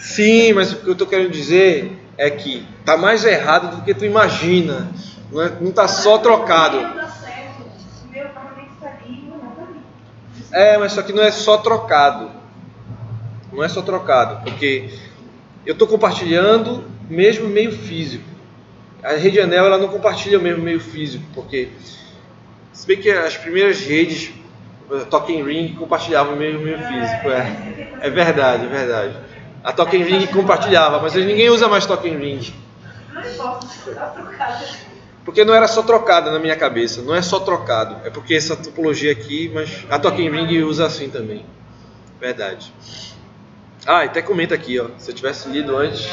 Sim, mas o que eu estou querendo dizer é que tá mais errado do que tu imagina. Não tá só trocado. Meu dá certo. Meu barramento tá ali, meu não tá ali. É, mas só que não é só trocado. Não é só trocado, porque eu estou compartilhando o mesmo meio físico. A rede anel ela não compartilha o mesmo meio físico, porque se bem que as primeiras redes Talking Ring compartilhavam o mesmo meio físico. É verdade, é verdade. A Talking Ring compartilhava, mas ninguém usa mais Talking Ring. Não importa, tá trocado. Porque não era só trocada na minha cabeça, não é só trocado. É porque essa topologia aqui, mas a Talking Ring usa assim também. Verdade. Ah, e até comenta aqui, ó. Se eu tivesse lido antes.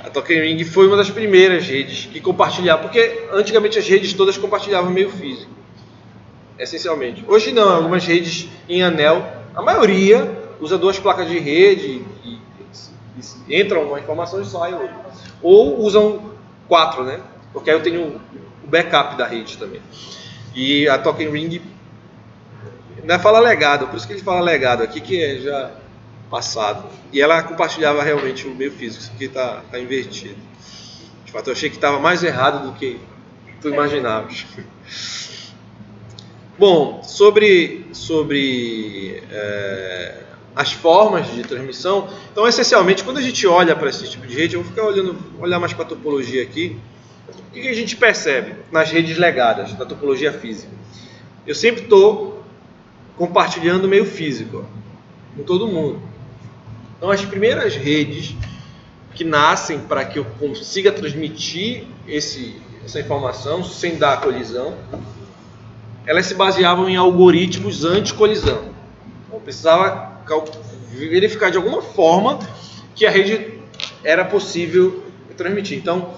A Talking Ring foi uma das primeiras redes que compartilhava, porque antigamente as redes todas compartilhavam meio físico, essencialmente. Hoje não, algumas redes em anel, a maioria usa 2 placas de rede e entra uma informação e sai outra. Ou usam 4, né? Porque aí eu tenho o backup da rede também. E a Talking Ring não fala legado, por isso que ele fala legado aqui, que é já passado. E ela compartilhava realmente o meio físico, isso aqui está invertido. De fato, eu achei que estava mais errado do que tu imaginavas. Bom, sobre as formas de transmissão, então essencialmente quando a gente olha para esse tipo de rede, eu vou ficar olhar mais para a topologia aqui, o que a gente percebe nas redes legadas, na topologia física? Eu sempre estou compartilhando o meio físico, ó, com todo mundo. Então as primeiras redes que nascem para que eu consiga transmitir essa informação sem dar colisão, elas se baseavam em algoritmos anti-colisão. Eu precisava verificar de alguma forma que a rede era possível transmitir. Então,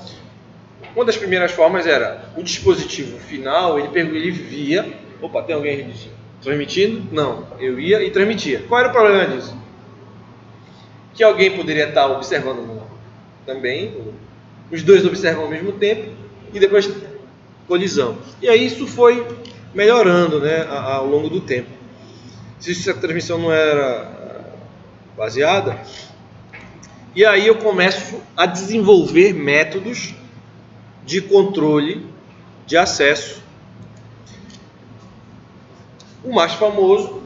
uma das primeiras formas era o dispositivo final, ele via, opa, tem alguém transmitindo? Não, eu ia e transmitia. Qual era o problema disso? Que alguém poderia estar observando também, os dois observam ao mesmo tempo e depois colisão. E aí isso foi melhorando, né, ao longo do tempo. Se a transmissão não era baseada. E aí eu começo a desenvolver métodos de controle de acesso. O mais famoso,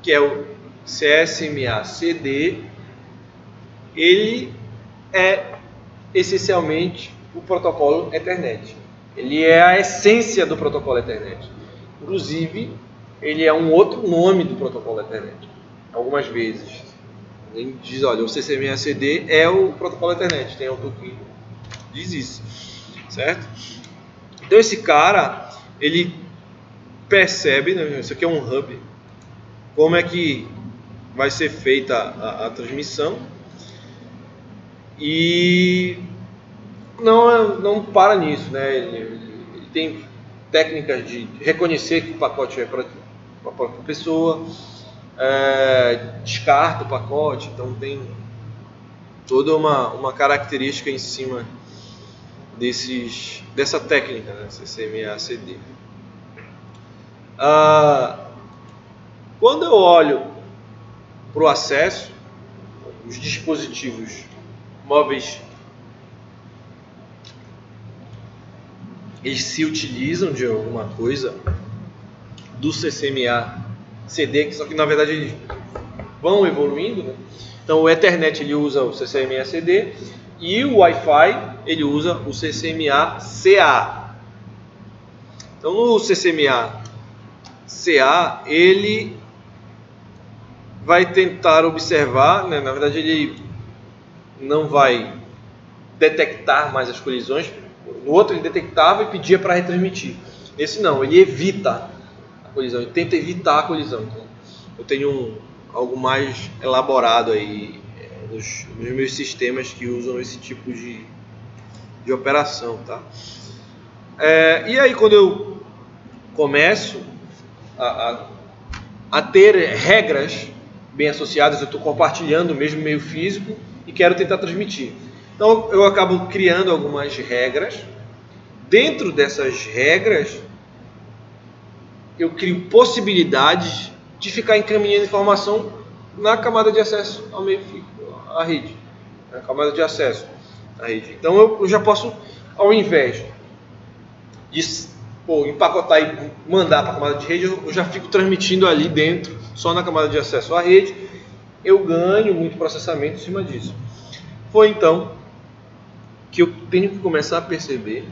que é o CSMA-CD, ele é essencialmente o protocolo Ethernet. Ele é a essência do protocolo Ethernet. Inclusive, ele é um outro nome do protocolo Ethernet. Algumas vezes. Ele diz, olha, o CCMA-CD é o protocolo Ethernet. Tem autor que diz isso. Certo? Então, esse cara, ele percebe, né, isso aqui é um hub, como é que vai ser feita a transmissão. E não para nisso, né? Ele tem técnicas de reconhecer que o pacote é para a própria pessoa, descarta o pacote, então tem toda uma característica em cima dessa técnica, né? CCMA-CD. Quando eu olho para o acesso, os dispositivos móveis, eles se utilizam de alguma coisa do CCMA-CD, só que na verdade eles vão evoluindo, né? Então o Ethernet ele usa o CCMA-CD e o Wi-Fi ele usa o CCMA-CA. Então no CCMA-CA ele vai tentar observar, né? Na verdade ele não vai detectar mais as colisões. No outro ele detectava e pedia para retransmitir. Esse não, ele evita a colisão, ele tenta evitar a colisão. Então, eu tenho algo mais elaborado aí nos meus sistemas que usam esse tipo de operação, tá? E aí quando eu começo a ter regras bem associadas, eu estou compartilhando o mesmo meio físico e quero tentar transmitir. Então eu acabo criando algumas regras. Dentro dessas regras, eu crio possibilidades de ficar encaminhando informação na camada de acesso ao meio físico, à rede. Na camada de acesso à rede. Então eu já posso, ao invés de empacotar e mandar para a camada de rede, eu já fico transmitindo ali dentro, só na camada de acesso à rede. Eu ganho muito processamento em cima disso. Foi então que eu tenho que começar a perceber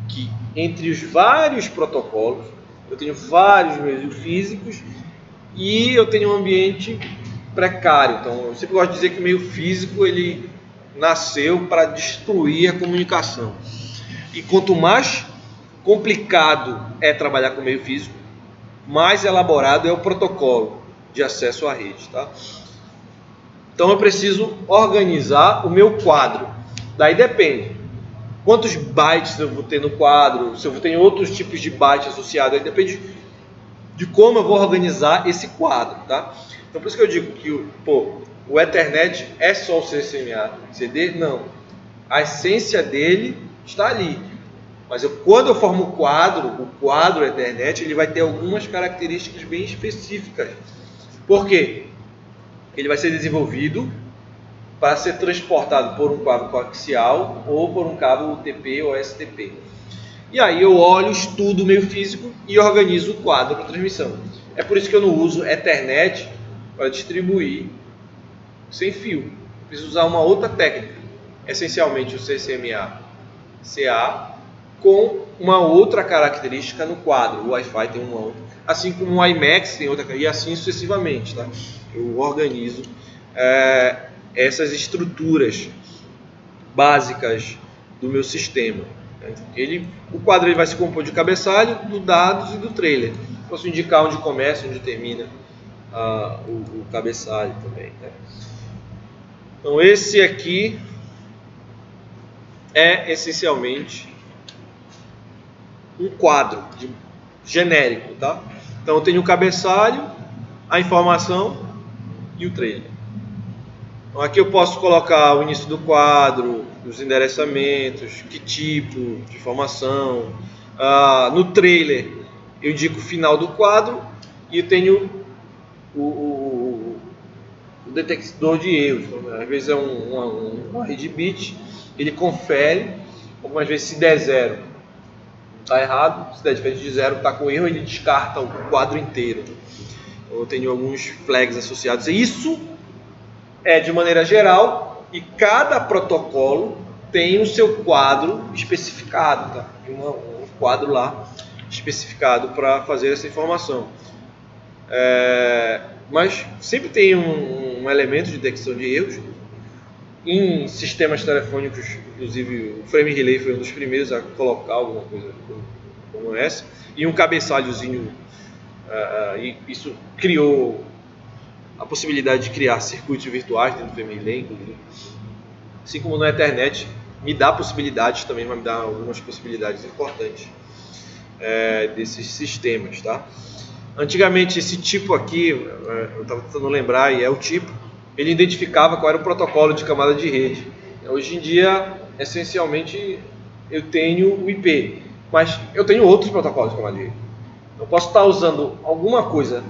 que entre os vários protocolos, eu tenho vários meios físicos e eu tenho um ambiente precário. Então eu sempre gosto de dizer que o meio físico ele nasceu para destruir a comunicação. E quanto mais complicado é trabalhar com o meio físico, mais elaborado é o protocolo de acesso à rede, tá? Então eu preciso organizar o meu quadro. Daí depende quantos bytes eu vou ter no quadro, se eu vou ter outros tipos de bytes associados, aí depende de como eu vou organizar esse quadro, tá? Então por isso que eu digo que o Ethernet é só o CCMA-CD? Não. A essência dele está ali. Mas quando eu formo o quadro Ethernet, ele vai ter algumas características bem específicas. Por quê? Ele vai ser desenvolvido para ser transportado por um cabo coaxial ou por um cabo UTP ou STP. E aí eu olho, estudo o meio físico e organizo o quadro para transmissão. É por isso que eu não uso Ethernet para distribuir sem fio. Eu preciso usar uma outra técnica, essencialmente o CCMA-CA, com uma outra característica no quadro. O Wi-Fi tem uma outra, assim como o IMAX tem outra, e assim sucessivamente, tá? Eu organizo essas estruturas básicas do meu sistema. O quadro ele vai se compor de cabeçalho, do dados e do trailer. Posso indicar onde começa, onde termina o cabeçalho também, né? Então esse aqui é essencialmente um quadro genérico, tá? Então eu tenho o cabeçalho, a informação e o trailer. Então aqui eu posso colocar o início do quadro, os endereçamentos, que tipo de informação. No trailer eu indico o final do quadro e eu tenho o detector de erros. Então, às vezes é uma rede bit, ele confere, algumas vezes se der 0 está errado, se der diferente de 0 está com erro, ele descarta o quadro inteiro. Então, eu tenho alguns flags associados. E isso é de maneira geral, e cada protocolo tem o seu quadro especificado, tá? Tem um quadro lá especificado para fazer essa informação. Mas sempre tem um elemento de detecção de erros. Em sistemas telefônicos, inclusive o Frame Relay foi um dos primeiros a colocar alguma coisa como essa, e um cabeçalhozinho, e isso criou a possibilidade de criar circuitos virtuais dentro do Frame Relay, inclusive. Assim como no Ethernet, me dá possibilidades também, vai me dar algumas possibilidades importantes desses sistemas, tá? Antigamente esse tipo aqui, eu estava tentando lembrar, e é o tipo, ele identificava qual era o protocolo de camada de rede. Hoje em dia, essencialmente, eu tenho o IP, mas eu tenho outros protocolos de camada de rede. Eu posso estar usando alguma coisa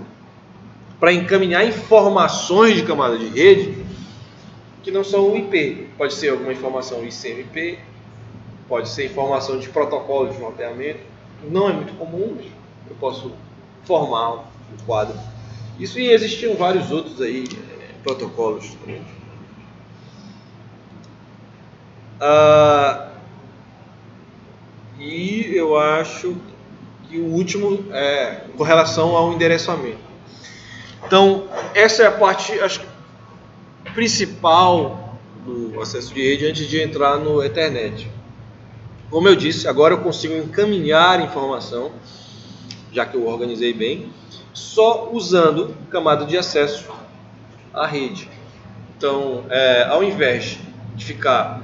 para encaminhar informações de camada de rede que não são o IP. Pode ser alguma informação ICMP, pode ser informação de protocolo de mapeamento. Não é muito comum, mas eu posso formar um quadro. Isso, e existiam vários outros aí, protocolos também. E eu acho que o último é com relação ao endereçamento. Então, essa é a parte, acho, principal do acesso de rede antes de entrar no Ethernet. Como eu disse, agora eu consigo encaminhar informação, já que eu organizei bem, só usando camada de acesso à rede. Então, ao invés de ficar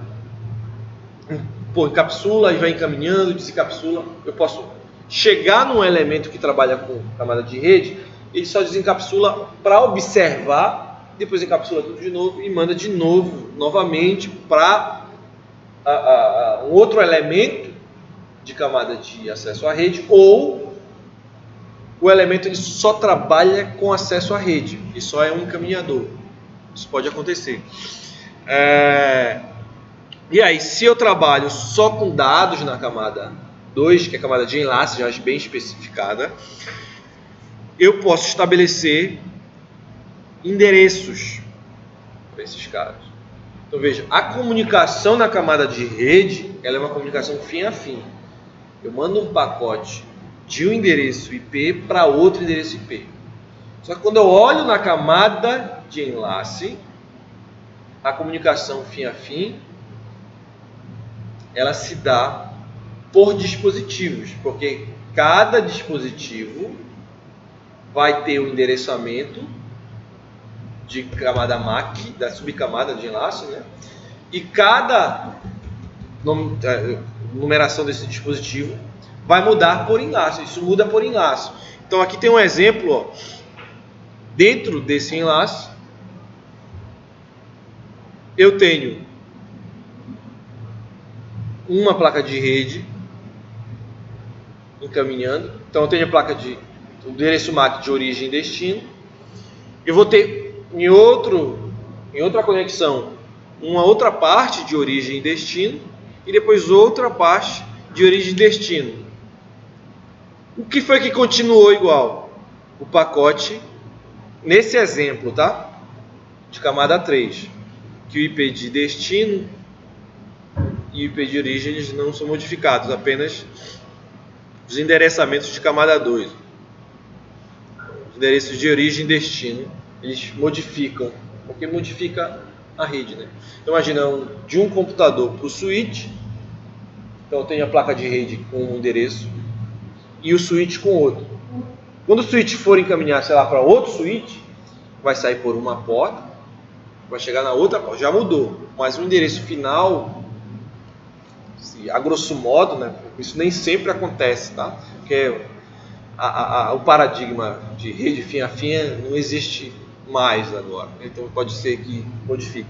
encapsula e vai encaminhando, desencapsula, eu posso chegar num elemento que trabalha com camada de rede, ele só desencapsula para observar, depois encapsula tudo de novo e manda de novo, novamente, para um outro elemento de camada de acesso à rede, ou o elemento ele só trabalha com acesso à rede e só é um encaminhador. Isso pode acontecer. E aí, se eu trabalho só com dados na camada 2, que é a camada de enlace, já bem especificada, eu posso estabelecer endereços para esses caras. Então veja, a comunicação na camada de rede, ela é uma comunicação fim a fim. Eu mando um pacote de um endereço IP para outro endereço IP. Só que quando eu olho na camada de enlace, a comunicação fim a fim, ela se dá por dispositivos, porque cada dispositivo vai ter o endereçamento de camada MAC, da subcamada de enlace, né? E cada numeração desse dispositivo vai mudar por enlace, isso muda por enlace. Então aqui tem um exemplo, ó. Dentro desse enlace, eu tenho uma placa de rede encaminhando. Então eu tenho a placa de endereço MAC de origem e destino. Eu vou ter em outra conexão uma outra parte de origem e destino e depois outra parte de origem e destino. O que foi que continuou igual? O pacote, nesse exemplo, tá? De camada 3, que o IP de destino e o IP de origem eles não são modificados, apenas os endereçamentos de camada 2. Os endereços de origem e destino, eles modificam, porque modifica a rede, né? Então imagina, de um computador para o switch, então eu tenho a placa de rede com um endereço e o switch com outro. Quando o switch for encaminhar, sei lá, para outro switch, vai sair por uma porta, vai chegar na outra porta, já mudou, mas o endereço final, a grosso modo, né, isso nem sempre acontece, tá? Porque o paradigma de rede fim a fim não existe mais agora, então pode ser que modifique.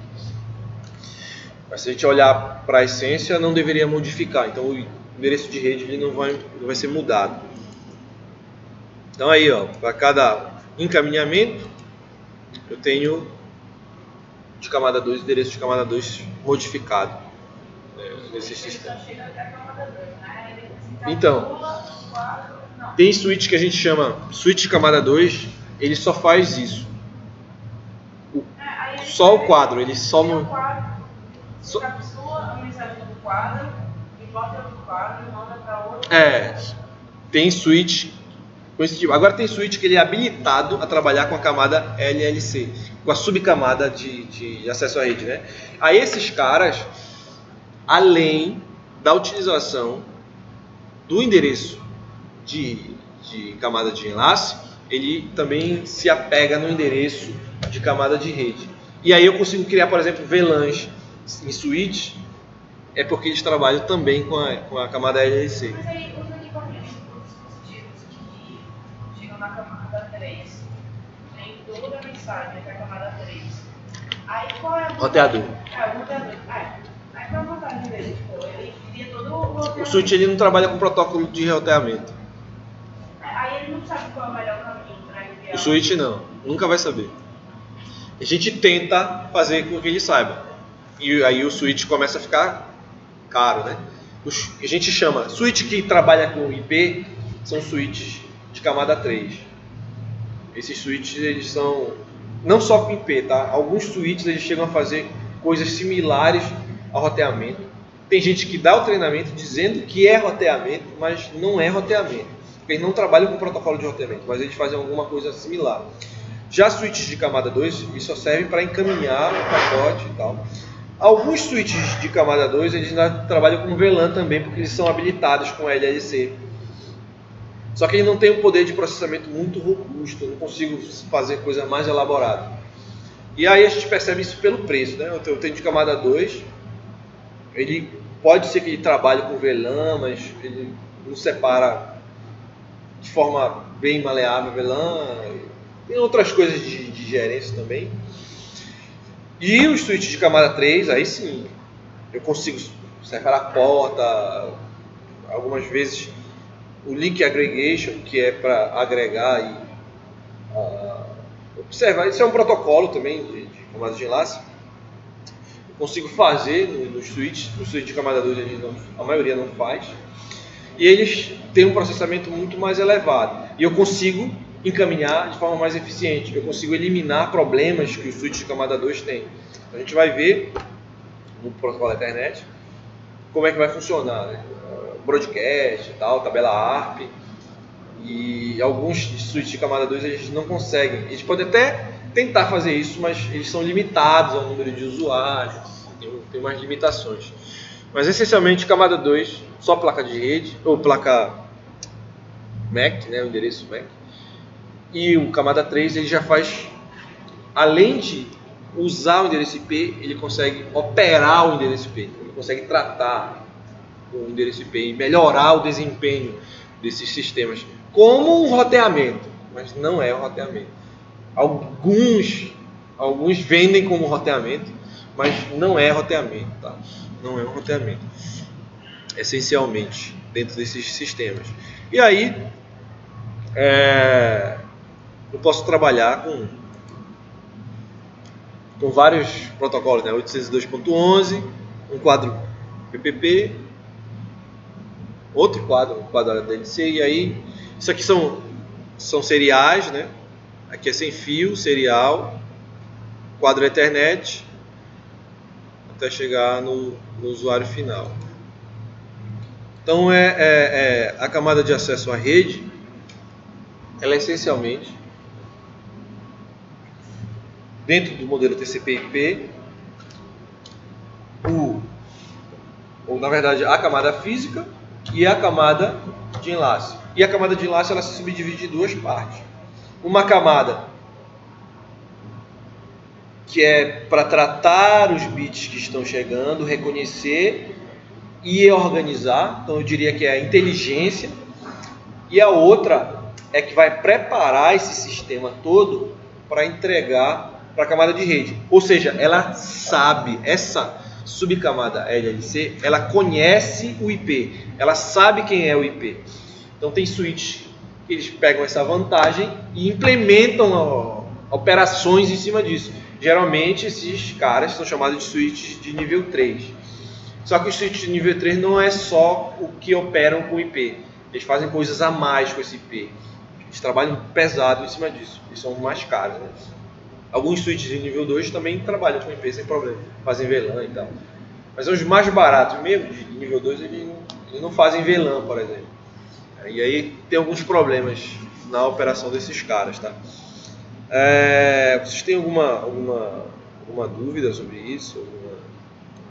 Mas se a gente olhar para a essência, não deveria modificar, então o endereço de rede ele não vai ser mudado. Então aí, ó, para cada encaminhamento eu tenho de camada 2, endereço de camada 2 modificado nesse sistema. Então, tem switch que a gente chama switch de camada 2, ele só faz isso. Só o quadro, ele só não... Capsula a mensagem do quadro e bota outro quadro e manda para outro. Tem switch com esse tipo. Agora tem switch que ele é habilitado a trabalhar com a camada LLC, com a subcamada de acesso à rede, né? Aí esses caras, além da utilização do endereço de camada de enlace, ele também se apega no endereço de camada de rede. E aí eu consigo criar, por exemplo, VLANs em switch, é porque eles trabalham também com a camada LLC. Mas aí os equipamentos, os dispositivos que chegam na camada 3, tem toda a mensagem da camada 3. Aí qual é a Roteador. O roteador. Aí qual é a vantagem dele? Tipo, ele cria todo o roteador. O switch ele não trabalha com protocolo de roteamento. Aí ele não sabe qual é o melhor caminho para enviar. O switch não, nunca vai saber. A gente tenta fazer com que ele saiba. E aí o switch começa a ficar caro, né? A gente chama, switch que trabalha com IP, são switches de camada 3. Esses switches, eles são, não só com IP, tá? Alguns switches, eles chegam a fazer coisas similares ao roteamento. Tem gente que dá o treinamento dizendo que é roteamento, mas não é roteamento. Porque eles não trabalham com protocolo de roteamento, mas eles fazem alguma coisa similar. Já switches de camada 2, eles só servem para encaminhar o pacote e tal. Alguns switches de camada 2, eles trabalham com VLAN também, porque eles são habilitados com LLC. Só que ele não tem um poder de processamento muito robusto, eu não consigo fazer coisa mais elaborada. E aí a gente percebe isso pelo preço, né? Eu tenho de camada 2, ele pode ser que ele trabalhe com VLAN, mas ele não separa de forma bem maleável VLAN. Tem outras coisas de gerência também. E os switches de camada 3, aí sim, eu consigo separar a porta, algumas vezes o link aggregation, que é para agregar e observar. Isso é um protocolo também de camada de enlace. Eu consigo fazer nos switches de camada 2 a maioria não faz. E eles têm um processamento muito mais elevado. E eu consigo encaminhar de forma mais eficiente. Eu consigo eliminar problemas que o switch de camada 2 tem. Então, a gente vai ver no protocolo Ethernet como é que vai funcionar, né? Broadcast e tal, tabela ARP. E alguns switches de camada 2 eles não conseguem. Eles podem até tentar fazer isso, mas eles são limitados ao número de usuários. Tem mais limitações. Mas essencialmente camada 2, só placa de rede, ou placa MAC, né, o endereço MAC. E o camada 3 ele já faz, além de usar o endereço IP, ele consegue operar o endereço IP. Ele consegue tratar o endereço IP e melhorar o desempenho desses sistemas. Como um roteamento, mas não é um roteamento. Alguns vendem como roteamento, mas não é roteamento, tá? Não é um roteamento, essencialmente, dentro desses sistemas. E aí, eu posso trabalhar com vários protocolos, né? 802.11, um quadro PPP, outro quadro, um quadro DLC, e aí, isso aqui são seriais, né? Aqui é sem fio, serial, quadro Ethernet, até chegar no usuário final. Então, a camada de acesso à rede, ela é essencialmente, dentro do modelo TCP/IP, ou na verdade a camada física e a camada de enlace. E a camada de enlace ela se subdivide em duas partes. Uma camada que é para tratar os bits que estão chegando, reconhecer e organizar. Então eu diria que é a inteligência. E a outra é que vai preparar esse sistema todo para entregar para a camada de rede. Ou seja, ela sabe, essa subcamada LLC, ela conhece o IP, ela sabe quem é o IP. Então tem switch que eles pegam essa vantagem e implementam operações em cima disso. A Geralmente esses caras são chamados de switches de nível 3. Só que os switches de nível 3 não é só o que operam com IP. Eles fazem coisas a mais com esse IP. Eles trabalham pesado em cima disso. Eles são mais caros, né? Alguns switches de nível 2 também trabalham com IP sem problema. Fazem VLAN e tal. Mas os mais baratos mesmo, de nível 2, eles não fazem VLAN, por exemplo. E aí tem alguns problemas na operação desses caras, tá? Vocês têm alguma dúvida sobre isso?